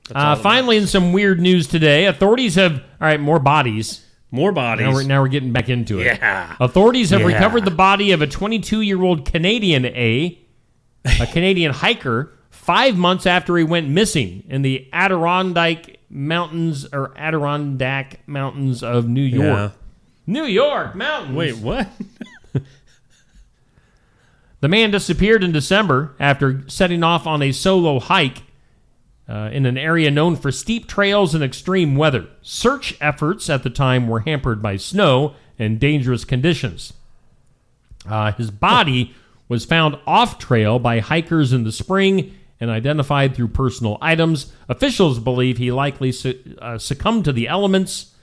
Finally, in some weird news today, authorities have... All right, more bodies. More bodies. Now we're getting back into it. Yeah. Authorities have recovered the body of a 22-year-old Canadian a Canadian hiker 5 months after he went missing in the Adirondack Mountains of New York. Yeah. New York Mountains. Wait, what? The man disappeared in December after setting off on a solo hike in an area known for steep trails and extreme weather. Search efforts at the time were hampered by snow and dangerous conditions. His body was found off-trail by hikers in the spring and identified through personal items. Officials believe he likely succumbed to the elements.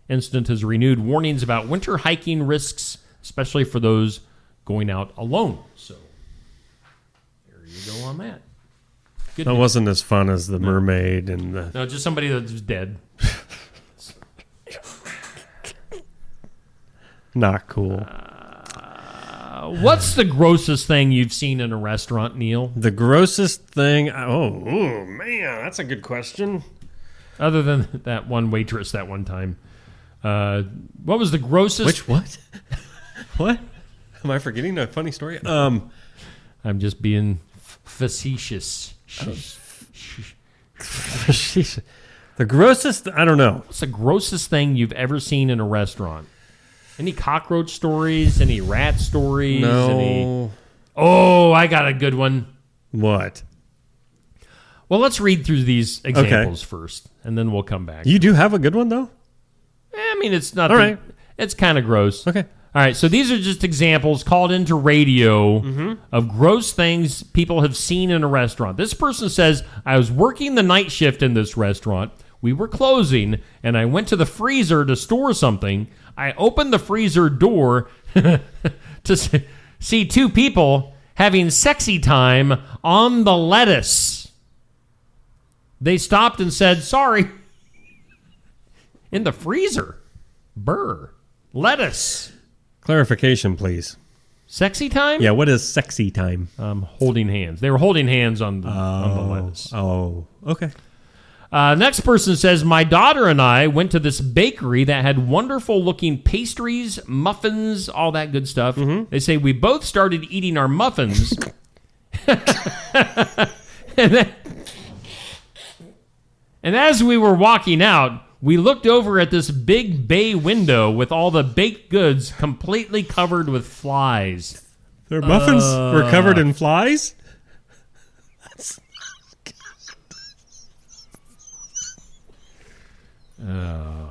Incident has renewed warnings about winter hiking risks, especially for those going out alone. So there you go on that. Good That news. wasn't as fun as the mermaid and the... No, just somebody that's dead. Not cool. What's the grossest thing you've seen in a restaurant, Neil? The grossest thing... Oh, man, that's a good question. Other than that one waitress that one time. What was the grossest... Which what? What? Am I forgetting a funny story? I'm just being facetious. The grossest... I don't know. What's the grossest thing you've ever seen in a restaurant? Any cockroach stories? Any rat stories? No. Oh, I got a good one. What? Well, let's read through these examples first, and then we'll come back. You do have a good one, though? I mean, it's not... All right. It's kind of gross. Okay. All right, so these are just examples called into radio of gross things people have seen in a restaurant. This person says, I was working the night shift in this restaurant. We were closing, and I went to the freezer to store something. I opened the freezer door to see two people having sexy time on the lettuce. They stopped and said, sorry. In the freezer. Burr. Lettuce. Clarification, please. Sexy time? Yeah, what is sexy time? Holding hands. They were holding hands on the lettuce. Oh, okay. Next person says, my daughter and I went to this bakery that had wonderful looking pastries, muffins, all that good stuff. They say we both started eating our muffins. and as we were walking out, we looked over at this big bay window with all the baked goods completely covered with flies. Their muffins were covered in flies? Oh.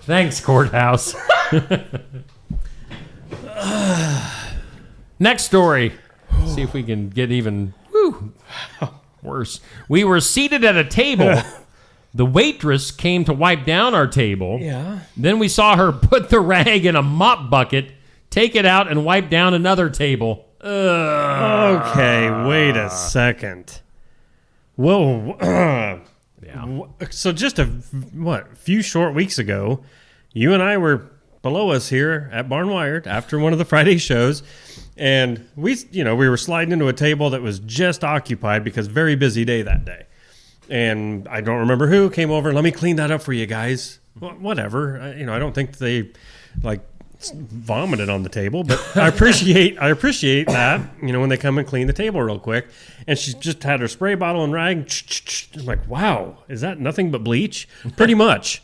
Thanks, courthouse. Next story. See if we can get even worse. We were seated at a table. The waitress came to wipe down our table. Yeah. Then we saw her put the rag in a mop bucket, take it out, and wipe down another table. Okay, wait a second. Whoa. Yeah. So just a few short weeks ago, you and I were below us here at Barn Wired after one of the Friday shows, and we were sliding into a table that was just occupied because very busy day that day. And I don't remember who came over. Let me clean that up for you guys. Whatever. I don't think they vomited on the table, but I appreciate that. When they come and clean the table real quick. And she just had her spray bottle and rag. I'm like, wow, is that nothing but bleach? Pretty much.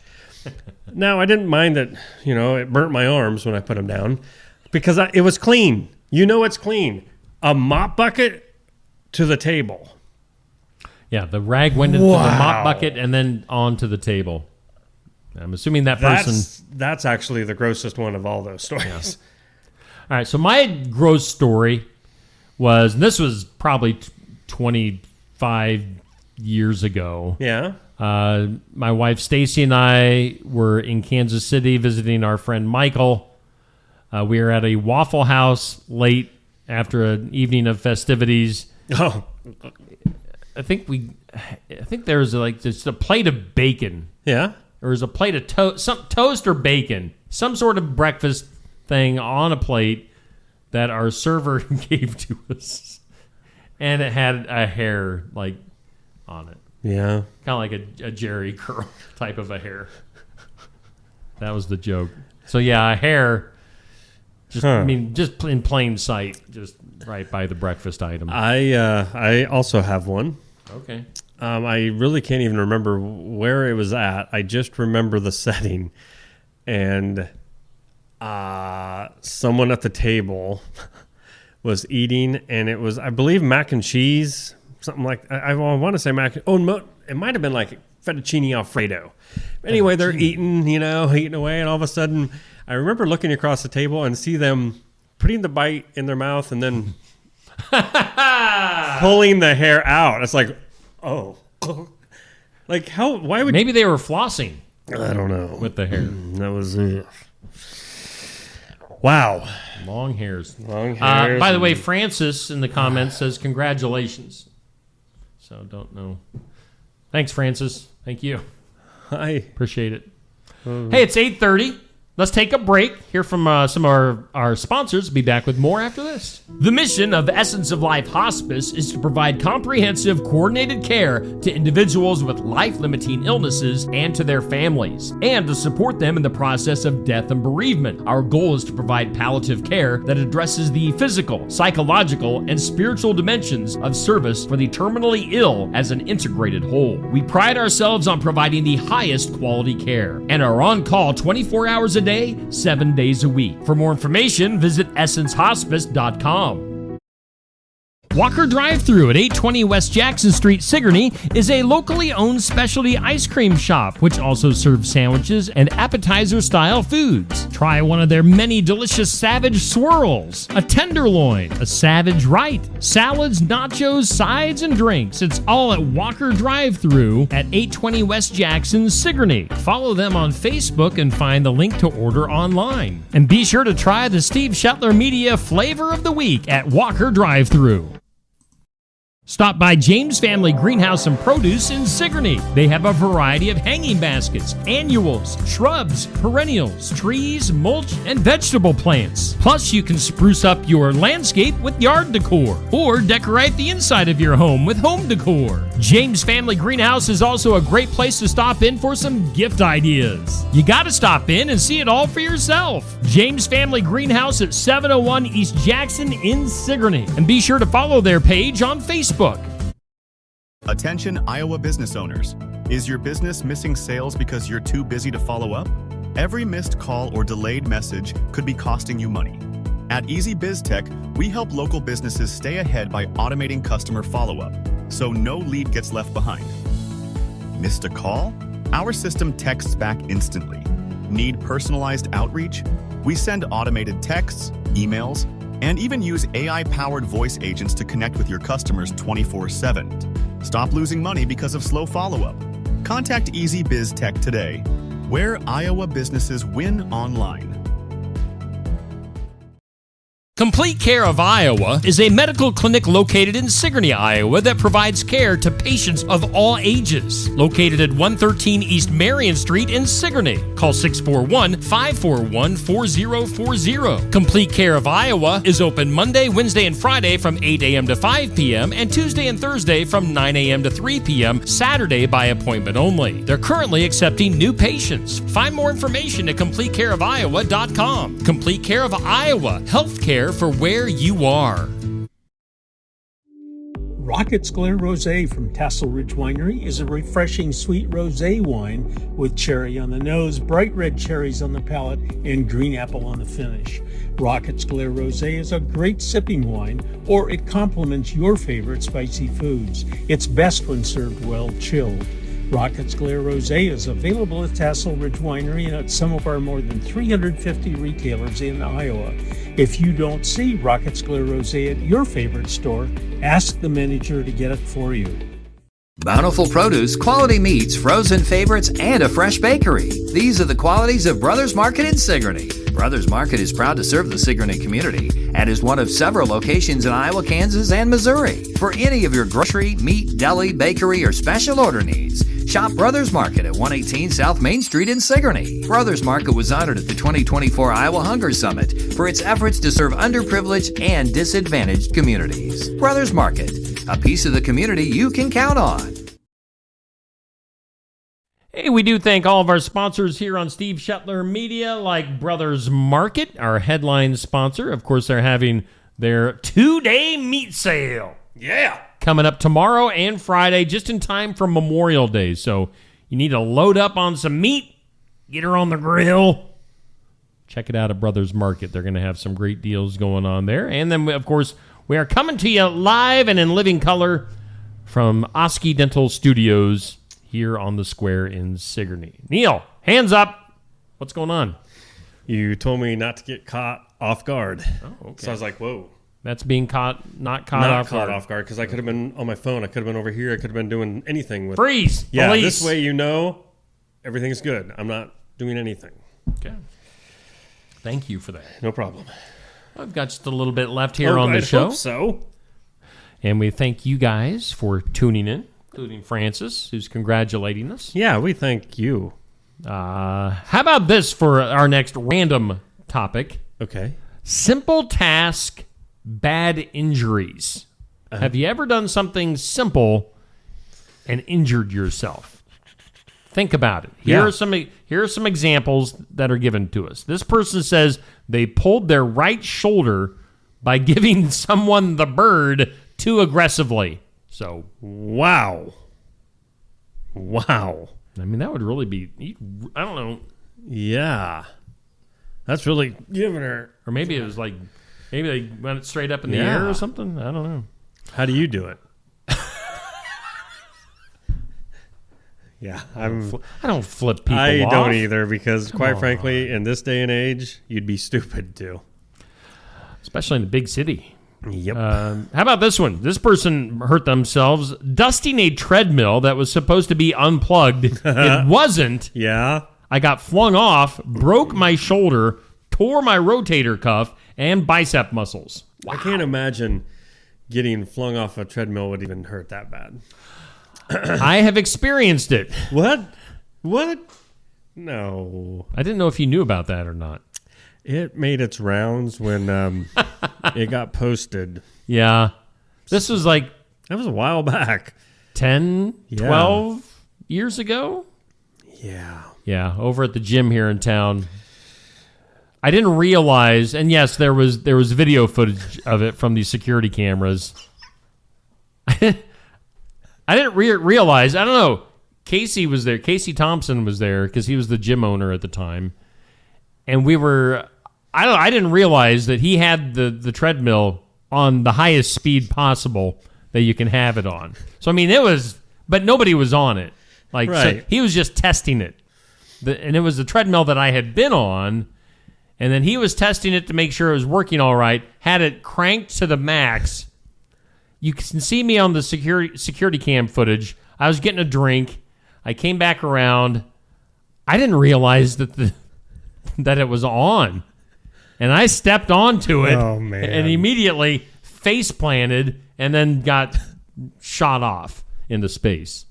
Now I didn't mind that. It burnt my arms when I put them down because it was clean. It's clean. A mop bucket to the table. Yeah, the rag went into the mop bucket and then onto the table. I'm assuming that person... That's actually the grossest one of all those stories. Yeah. All right, so my gross story was... This was probably 25 years ago. Yeah. My wife Stacy and I were in Kansas City visiting our friend Michael. We were at a Waffle House late after an evening of festivities. Oh. I think there was just a plate of bacon. Yeah. There was a plate of toast or bacon, some sort of breakfast thing on a plate that our server gave to us, and it had a hair on it. Yeah. Kind of like a Jerry curl type of a hair. That was the joke. So yeah, a hair. Just in plain sight, just right by the breakfast item. I also have one. Okay. I really can't even remember where it was at. I just remember the setting, and someone at the table was eating, and it was, I believe, mac and cheese, something like. I want to say mac. It might have been like fettuccine Alfredo. Anyway, they're eating away, and all of a sudden, I remember looking across the table and see them putting the bite in their mouth and then pulling the hair out. It's like, oh, like how? Why would? Maybe they were flossing. I don't know with the hair. That was wow. Long hairs. Long hairs. By the way, Francis in the comments says congratulations. So don't know. Thanks, Francis. Thank you. Hi. Appreciate it. Hey, it's 8:30. Let's take a break, hear from some of our sponsors. Be back with more after this. The mission of Essence of Life Hospice is to provide comprehensive, coordinated care to individuals with life-limiting illnesses and to their families, and to support them in the process of death and bereavement. Our goal is to provide palliative care that addresses the physical, psychological, and spiritual dimensions of service for the terminally ill as an integrated whole. We pride ourselves on providing the highest quality care and are on call 24 hours a day, 7 days a week. For more information, visit essencehospice.com. Walker Drive-Thru at 820 West Jackson Street, Sigourney, is a locally owned specialty ice cream shop, which also serves sandwiches and appetizer-style foods. Try one of their many delicious Savage Swirls, a Tenderloin, a Savage Right, salads, nachos, sides, and drinks. It's all at Walker Drive-Thru at 820 West Jackson, Sigourney. Follow them on Facebook and find the link to order online. And be sure to try the Steve Shetler Media Flavor of the Week at Walker Drive-Thru. Stop by James Family Greenhouse and Produce in Sigourney. They have a variety of hanging baskets, annuals, shrubs, perennials, trees, mulch, and vegetable plants. Plus, you can spruce up your landscape with yard decor or decorate the inside of your home with home decor. James Family Greenhouse is also a great place to stop in for some gift ideas. You got to stop in and see it all for yourself. James Family Greenhouse at 701 East Jackson in Sigourney. And be sure to follow their page on Facebook. Attention Iowa business owners. Is your business missing sales because you're too busy to follow up? Every missed call or delayed message could be costing you money. At Easy Biz Tech, we help local businesses stay ahead by automating customer follow-up, so no lead gets left behind. Missed a call? Our system texts back instantly. Need personalized outreach? We send automated texts, emails, and even use AI-powered voice agents to connect with your customers 24/7. Stop losing money because of slow follow-up. Contact Easy Biz Tech today, where Iowa businesses win online. Complete Care of Iowa is a medical clinic located in Sigourney, Iowa that provides care to patients of all ages. Located at 113 East Marion Street in Sigourney. Call 641-541-4040. Complete Care of Iowa is open Monday, Wednesday, and Friday from 8 a.m. to 5 p.m. and Tuesday and Thursday from 9 a.m. to 3 p.m. Saturday by appointment only. They're currently accepting new patients. Find more information at CompleteCareOfIowa.com. Complete Care of Iowa. Healthcare for where you are. Rocket's Glare Rosé from Tassel Ridge Winery is a refreshing sweet rosé wine with cherry on the nose, bright red cherries on the palate, and green apple on the finish. Rocket's Glare Rosé is a great sipping wine, or it complements your favorite spicy foods. It's best when served well chilled. Rocket's Glare Rosé is available at Tassel Ridge Winery and at some of our more than 350 retailers in Iowa. If you don't see Rocket's Glare Rosé at your favorite store, ask the manager to get it for you. Bountiful produce, quality meats, frozen favorites, and a fresh bakery. These are the qualities of Brothers Market in Sigourney. Brothers Market is proud to serve the Sigourney community and is one of several locations in Iowa, Kansas, and Missouri. For any of your grocery, meat, deli, bakery, or special order needs, shop Brothers Market at 118 South Main Street in Sigourney. Brothers Market was honored at the 2024 Iowa Hunger Summit for its efforts to serve underprivileged and disadvantaged communities. Brothers Market, a piece of the community you can count on. Hey, we do thank all of our sponsors here on Steve Shetler Media, like Brothers Market, our headline sponsor. Of course, they're having their 2-day meat sale. Yeah. Coming up tomorrow and Friday, just in time for Memorial Day. So you need to load up on some meat, get her on the grill. Check it out at Brothers Market. They're going to have some great deals going on there. And then, of course, we are coming to you live and in living color from Oski Dental Studios here on the square in Sigourney. Neil, hands up. What's going on? You told me not to get caught off guard. Oh, okay. So I was like, whoa. That's being not caught off guard because I could have been on my phone. I could have been over here. I could have been doing anything with freeze. Yeah, police. This way you know everything's good. I'm not doing anything. Okay. Thank you for that. No problem. I've got just a little bit left here on the show. Hope so. And we thank you guys for tuning in, including Francis, who's congratulating us. Yeah, we thank you. How about this for our next random topic? Okay. Simple task, bad injuries. Have you ever done something simple and injured yourself? Think about it. Here are some examples that are given to us. This person says they pulled their right shoulder by giving someone the bird too aggressively. So, wow. I mean, that would really be, I don't know. Yeah. That's really giving her. Or maybe it was like, maybe they went it straight up in the air or something. I don't know. How do you do it? Yeah, I don't flip people off. I don't either because, quite frankly, in this day and age, you'd be stupid to. Especially in the big city. Yep. How about this one? This person hurt themselves dusting a treadmill that was supposed to be unplugged. It wasn't. Yeah. I got flung off, broke my shoulder, tore my rotator cuff, and bicep muscles. Wow. I can't imagine getting flung off a treadmill would even hurt that bad. I have experienced it. What? No. I didn't know if you knew about that or not. It made its rounds when it got posted. Yeah. This was like... That was a while back. 10, 12 years ago? Yeah. Yeah, over at the gym here in town. I didn't realize, and yes, there was video footage of it from the security cameras. I didn't realize, I don't know, Casey was there. Casey Thompson was there because he was the gym owner at the time. And I didn't realize that he had the treadmill on the highest speed possible that you can have it on. So, I mean, but nobody was on it. Like, right. So he was just testing it. And it was the treadmill that I had been on. And then he was testing it to make sure it was working all right, had it cranked to the max. You can see me on the security cam footage. I was getting a drink. I came back around. I didn't realize that it was on. And I stepped onto it and immediately face planted and then got shot off into space.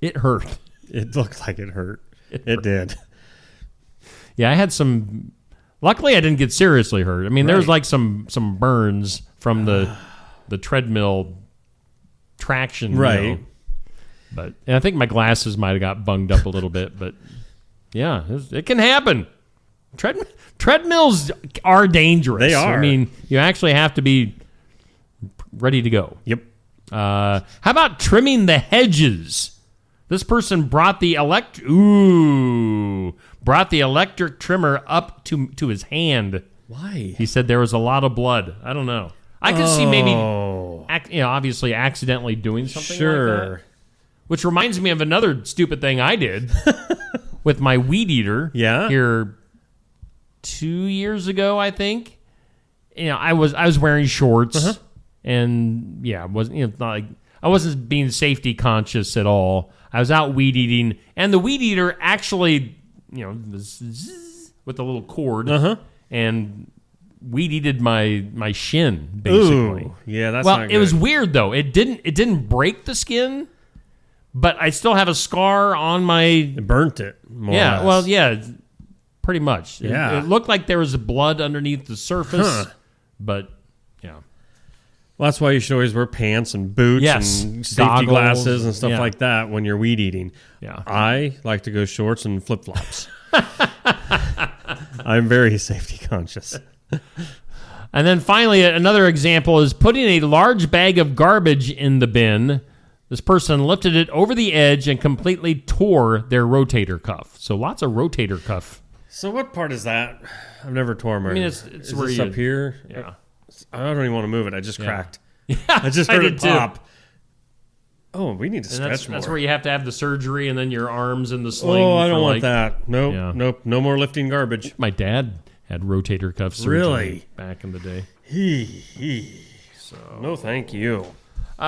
It hurt. It looked like it hurt. It did. Yeah, I had some... Luckily, I didn't get seriously hurt. I mean, there was like some burns from the treadmill traction. Right. You know. And I think my glasses might have got bunged up a little bit. But, yeah, it can happen. Treadmills are dangerous. They are. I mean, you actually have to be ready to go. Yep. How about trimming the hedges? This person brought the electric trimmer up to his hand. Why? He said there was a lot of blood. I don't know. I could see maybe, obviously accidentally doing something like that. Which reminds me of another stupid thing I did with my weed eater. Yeah. Here 2 years ago, I think. You know, I was wearing shorts, and it's not like I wasn't being safety conscious at all. I was out weed eating, and the weed eater actually, was with a little cord, and weed eated my shin basically. Ooh, yeah, that's well. not good. It was weird though. It didn't break the skin, but I still have a scar on my. It burnt it. More or less. Well, yeah, pretty much. Yeah, it looked like there was blood underneath the surface, but yeah. Well, that's why you should always wear pants and boots and safety goggles, glasses and stuff like that when you're weed eating. Yeah. I like to go shorts and flip-flops. I'm very safety conscious. And then finally, another example is putting a large bag of garbage in the bin. This person lifted it over the edge and completely tore their rotator cuff. So lots of rotator cuff. So what part is that? I've never torn my... I mean, it's is where this up here? Yeah. I don't even want to move it. I just cracked. Yeah, I just heard it pop. Too. Oh, we need to stretch more. That's where you have to have the surgery and then your arms in the sling. Oh, I don't want that. Nope, nope. No more lifting garbage. My dad had rotator cuff surgery back in the day. So no, thank you. We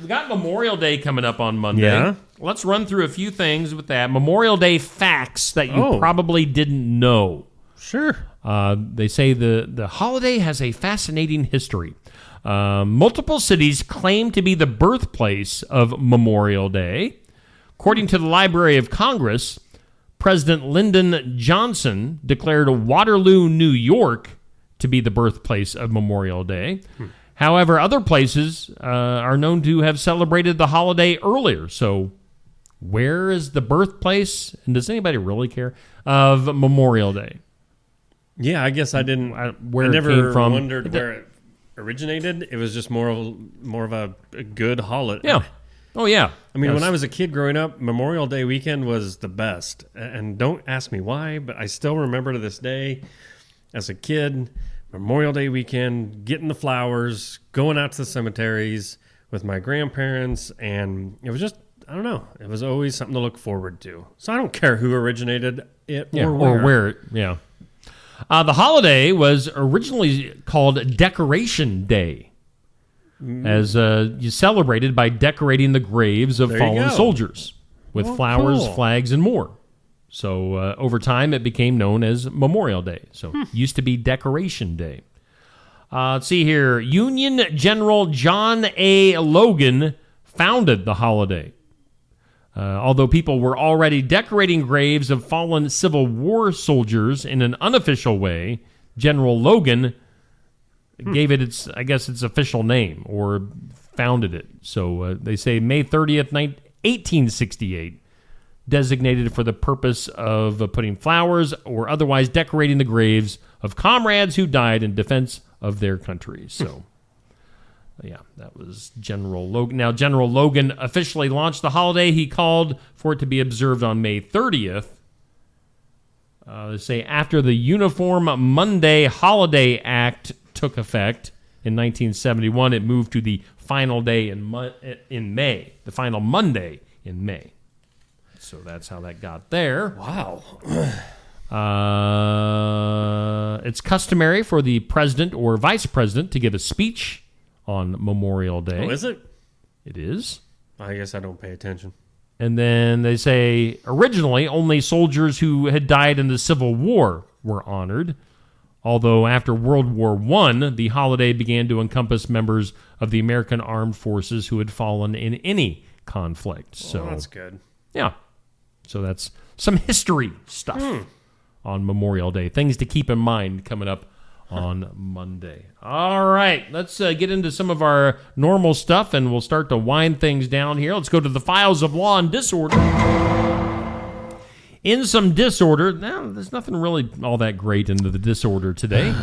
got Memorial Day coming up on Monday. Yeah. Let's run through a few things with that. Memorial Day facts that you probably didn't know. Sure. They say the holiday has a fascinating history. Multiple cities claim to be the birthplace of Memorial Day. According to the Library of Congress, President Lyndon Johnson declared Waterloo, New York, to be the birthplace of Memorial Day. However, other places are known to have celebrated the holiday earlier. So where is the birthplace, and does anybody really care, of Memorial Day? Yeah, I guess I didn't. Where I it never came from. wondered where it originated. It was just more of a good holiday. Yeah. Oh, yeah. I mean, when I was a kid growing up, Memorial Day weekend was the best. And don't ask me why, but I still remember to this day, as a kid, Memorial Day weekend, getting the flowers, going out to the cemeteries with my grandparents, and it was just, I don't know, it was always something to look forward to. So I don't care who originated it or where. Yeah. The holiday was originally called Decoration Day, as you celebrated by decorating the graves of fallen soldiers with flowers, flags, and more. So over time, it became known as Memorial Day. So it used to be Decoration Day. Let's see here. Union General John A. Logan founded the holiday. Although people were already decorating graves of fallen Civil War soldiers in an unofficial way, General Logan gave it its official name or founded it. So they say May 30th, 1868, designated for the purpose of putting flowers or otherwise decorating the graves of comrades who died in defense of their country. So, yeah, that was General Logan. Now, General Logan officially launched the holiday. He called for it to be observed on May 30th. They say after the Uniform Monday Holiday Act took effect in 1971, it moved to the final day in May, the final Monday in May. So that's how that got there. Wow. It's customary for the president or vice president to give a speech on Memorial Day. Oh, is it? It is. I guess I don't pay attention. And then they say originally only soldiers who had died in the Civil War were honored. Although after World War I, the holiday began to encompass members of the American Armed Forces who had fallen in any conflict. So that's good. Yeah. So that's some history stuff on Memorial Day. Things to keep in mind coming up on Monday. All right. Let's get into some of our normal stuff, and we'll start to wind things down here. Let's go to the files of law and disorder. In some disorder, now there's nothing really all that great into the disorder today.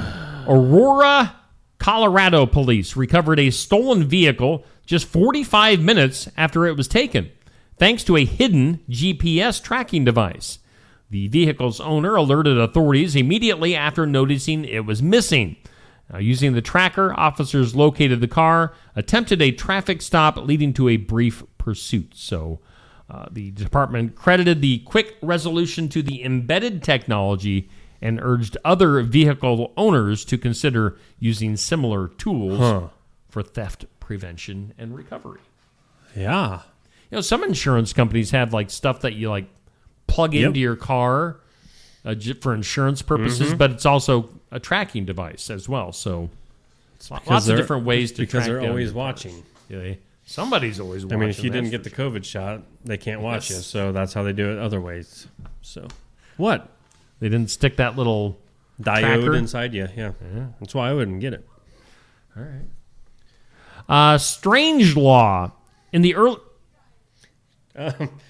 Aurora, Colorado police recovered a stolen vehicle just 45 minutes after it was taken, thanks to a hidden GPS tracking device. The vehicle's owner alerted authorities immediately after noticing it was missing. Now, using the tracker, officers located the car, attempted a traffic stop, leading to a brief pursuit. So the department credited the quick resolution to the embedded technology and urged other vehicle owners to consider using similar tools for theft prevention and recovery. Yeah. You know, some insurance companies have like stuff that you like plug into your car for insurance purposes, but it's also a tracking device as well. So lots of different ways to because track they're down always your watching. Yeah, somebody's always watching. I mean, if you didn't get the COVID shot, they can't watch you. So that's how they do it other ways. So what? They didn't stick that little diode tracker inside you. Yeah. That's why I wouldn't get it. All right. Strange law in the early.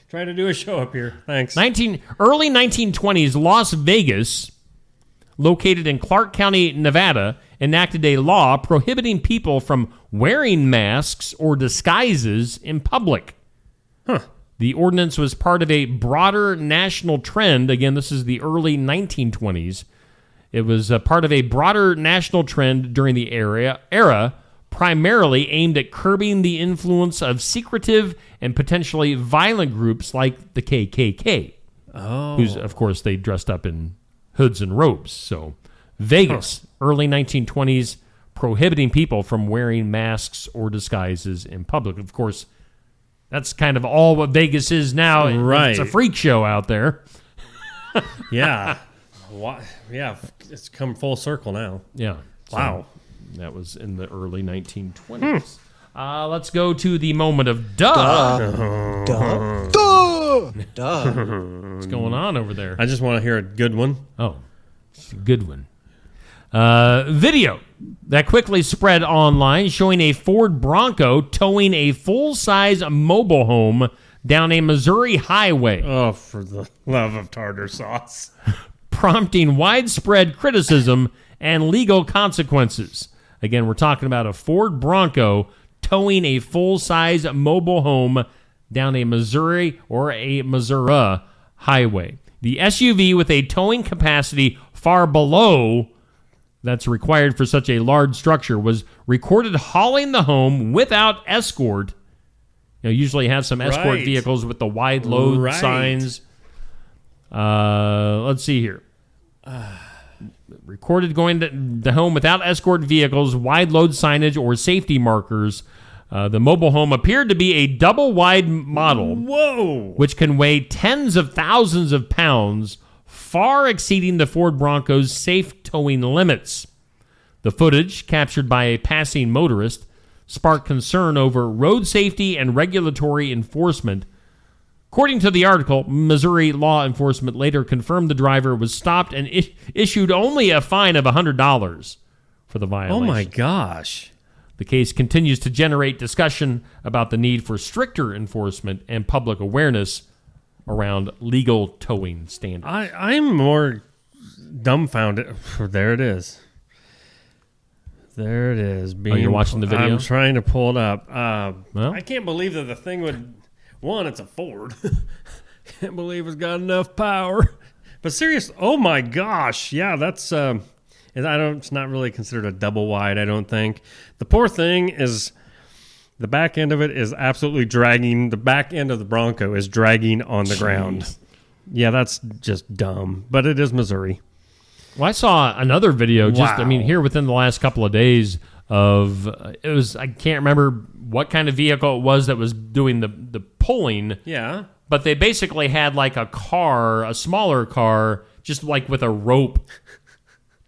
Trying to do a show up here. Thanks. Early 1920s, Las Vegas, located in Clark County, Nevada, enacted a law prohibiting people from wearing masks or disguises in public. The ordinance was part of a broader national trend. Again, this is the early 1920s. It was a part of a broader national trend during the era, primarily aimed at curbing the influence of secretive and potentially violent groups like the KKK. Who's, of course, they dressed up in hoods and robes. So Vegas, early 1920s, prohibiting people from wearing masks or disguises in public. Of course, that's kind of all what Vegas is now. Right. It's a freak show out there. Yeah. Yeah, it's come full circle now. Yeah. Wow. That was in the early 1920s. Let's go to the moment of duh. Duh. What's going on over there? I just want to hear a good one. Oh, it's a good one. Video that quickly spread online showing a Ford Bronco towing a full-size mobile home down a Missouri highway. Oh, for the love of tartar sauce. Prompting widespread criticism and legal consequences. Again, we're talking about a Ford Bronco towing a full-size mobile home down a Missouri or a Missouri highway. The SUV, with a towing capacity far below that's required for such a large structure, was recorded hauling the home without escort. You know, usually have some escort vehicles with the wide load signs. Let's see here. Recorded going to the home without escort vehicles, wide load signage, or safety markers. The mobile home appeared to be a double-wide model, which can weigh tens of thousands of pounds, far exceeding the Ford Bronco's safe towing limits. The footage, captured by a passing motorist, sparked concern over road safety and regulatory enforcement. According to the article, Missouri law enforcement later confirmed the driver was stopped and issued only a fine of $100 for the violation. Oh my gosh. The case continues to generate discussion about the need for stricter enforcement and public awareness around legal towing standards. I'm more dumbfounded. There it is. There it is. You're watching the video? I'm trying to pull it up. I can't believe that the thing would... One, it's a Ford. Can't believe it's got enough power. But serious, oh my gosh. Yeah, that's... it's not really considered a double wide, I don't think. The poor thing is... The back end of it is absolutely dragging. The back end of the Bronco is dragging on the ground. Yeah, that's just dumb. But it is Missouri. Well, I saw another video here within the last couple of days of, I can't remember what kind of vehicle it was that was doing the pulling. Yeah. But they basically had like a smaller car, just like with a rope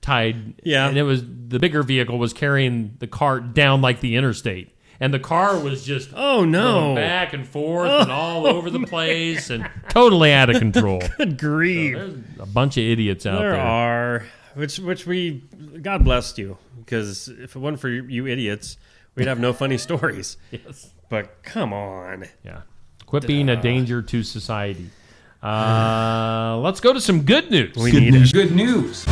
tied. Yeah. And the bigger vehicle was carrying the cart down like the interstate. And the car was just going back and forth and all over the place and totally out of control. Good grief. So there's a bunch of idiots out there. There are. Which we, God bless you, because if it wasn't for you idiots, we'd have no funny stories. Yes. But come on. Yeah. Quit being a danger to society. Let's go to some good news. We need it. Good news.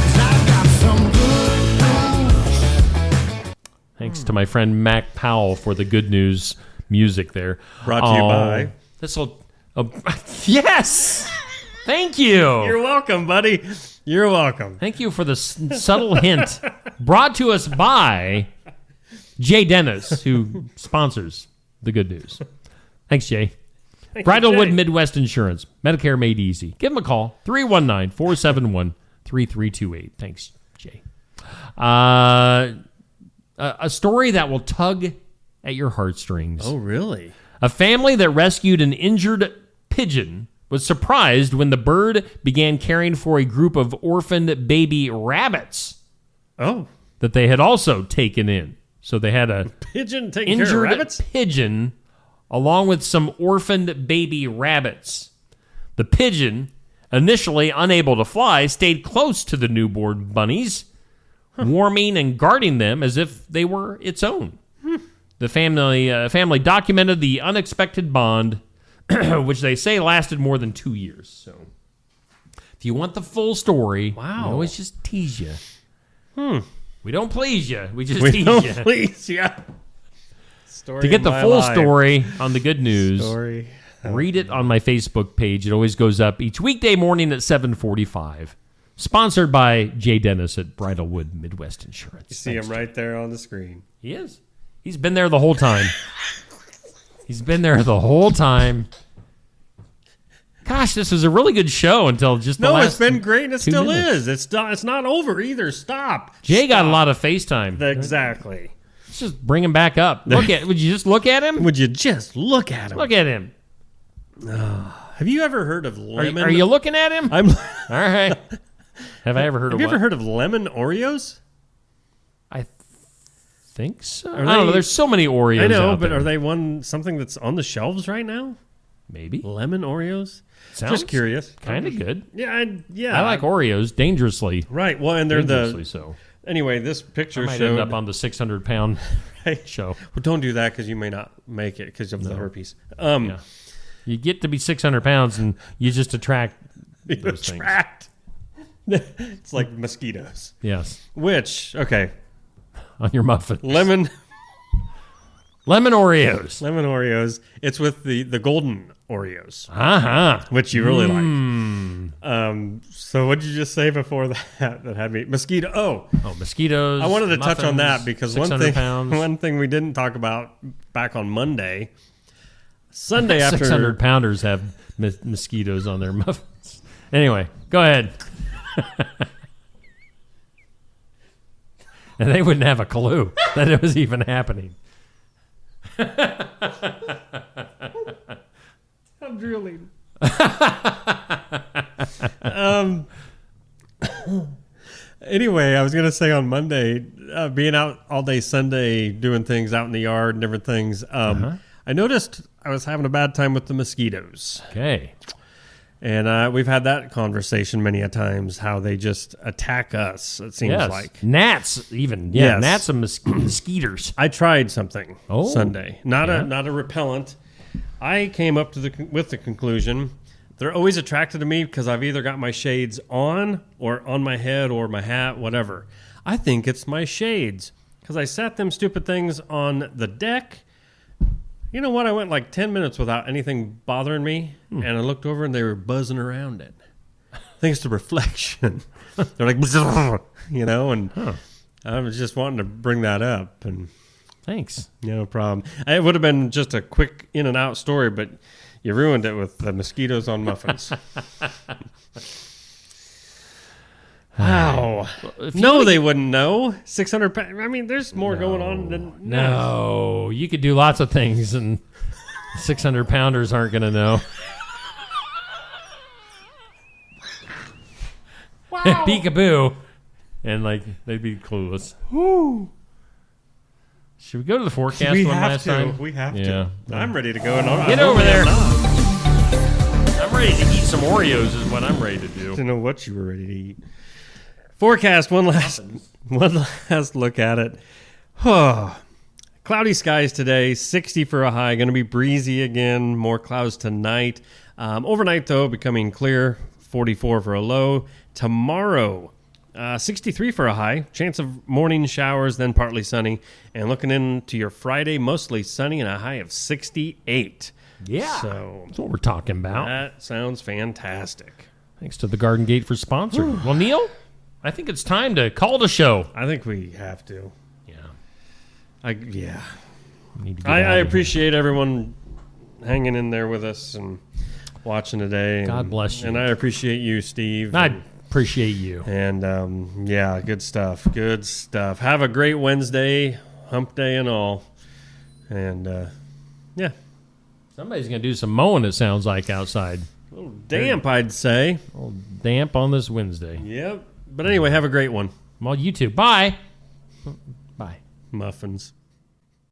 Thanks to my friend Mac Powell for the good news music there. Brought to you by... This'll... yes! Thank you! You're welcome, buddy. You're welcome. Thank you for the subtle hint. Brought to us by Jay Dennis, who sponsors the good news. Thanks, Jay. Bridalwood Midwest Insurance. Medicare made easy. Give them a call. 319-471-3328. Thanks, Jay. A story that will tug at your heartstrings. Oh, really? A family that rescued an injured pigeon was surprised when the bird began caring for a group of orphaned baby rabbits. Oh. That they had also taken in. So they had a pigeon taking care of rabbits? Pigeon along with some orphaned baby rabbits. The pigeon, initially unable to fly, stayed close to the newborn bunnies, warming and guarding them as if they were its own. The family documented the unexpected bond, which they say lasted more than 2 years. So, if you want the full story, we always just tease you. We don't please you. We just tease you. We don't please you. To get the full story on the good news, read it on my Facebook page. It always goes up each weekday morning at 7:45. Sponsored by Jay Dennis at Bridalwood Midwest Insurance. You see him right there on the screen. He is. He's been there the whole time. He's been there the whole time. Gosh, this was a really good show until just the last. No, it's been great, and it still minutes. is. It's not over either. Stop. Jay got a lot of FaceTime. Exactly. Let's just bring him back up. Would you just look at him? Would you just look at him? Look at him. Have you ever heard of lemon? Are you looking at him? I'm. All right. Have I ever heard of Have you ever heard of lemon Oreos? I think so. I don't know. There's so many Oreos I know, out but there. are they something that's on the shelves right now? Maybe. Lemon Oreos? Sounds just curious. Kind of good. Yeah, I like Oreos dangerously. Right. Well, and they're dangerously so. Anyway, this picture I might showed... end up on the 600-pound show. Well, don't do that because you may not make it because of the herpes. Yeah. You get to be 600 pounds and you just attract those things. It's like mosquitoes. Yes. Which, okay. On your muffin. Lemon Oreos. Lemon Oreos. It's with the golden Oreos. Which you really like. So what did you just say before that had me? Mosquito. Oh, mosquitoes. I wanted to touch on that because pounds. one thing we didn't talk about back on Monday. Sunday after 600 pounders have mosquitoes on their muffins. Anyway, go ahead. And they wouldn't have a clue that it was even happening. I'm drooling. Anyway, I was going to say on Monday, being out all day Sunday, doing things out in the yard and different things, I noticed I was having a bad time with the mosquitoes. Okay. And we've had that conversation many a times, how they just attack us, it seems like. Gnats even. Yeah, gnats and mosquitoes. I tried something Sunday. Not a repellent. I came up to with the conclusion they're always attracted to me because I've either got my shades on or on my head or my hat, whatever. I think it's my shades because I sat them stupid things on the deck. You know what? I went like 10 minutes without anything bothering me, and I looked over and they were buzzing around it. Thanks to reflection. They're like, and I was just wanting to bring that up. And thanks. No problem. It would have been just a quick in and out story, but you ruined it with the mosquitoes on muffins. Wow. No, they wouldn't know. 600 pounds. I mean, there's more going on than... No, you could do lots of things, and 600-pounders aren't going to know. Wow. Peekaboo. And, they'd be clueless. Woo. Should we go to the forecast one last time? We have to. I'm ready to go. Get over there. I'm ready to eat some Oreos is what I'm ready to do. I don't know what you were ready to eat. Forecast, one last look at it. Cloudy skies today, 60 for a high. Going to be breezy again, more clouds tonight. Overnight, though, becoming clear, 44 for a low. Tomorrow, 63 for a high. Chance of morning showers, then partly sunny. And looking into your Friday, mostly sunny and a high of 68. Yeah, so that's what we're talking about. That sounds fantastic. Thanks to the Garden Gate for sponsoring. Well, Neil, I think it's time to call the show. I think we have to. Yeah. I appreciate everyone hanging in there with us and watching today. God bless you. And I appreciate you, Steve. I appreciate you. And good stuff. Good stuff. Have a great Wednesday, hump day and all. And somebody's going to do some mowing, it sounds like, outside. A little damp, I'd say. A little damp on this Wednesday. Yep. But anyway, have a great one. Well, you too. Bye. Bye. Muffins.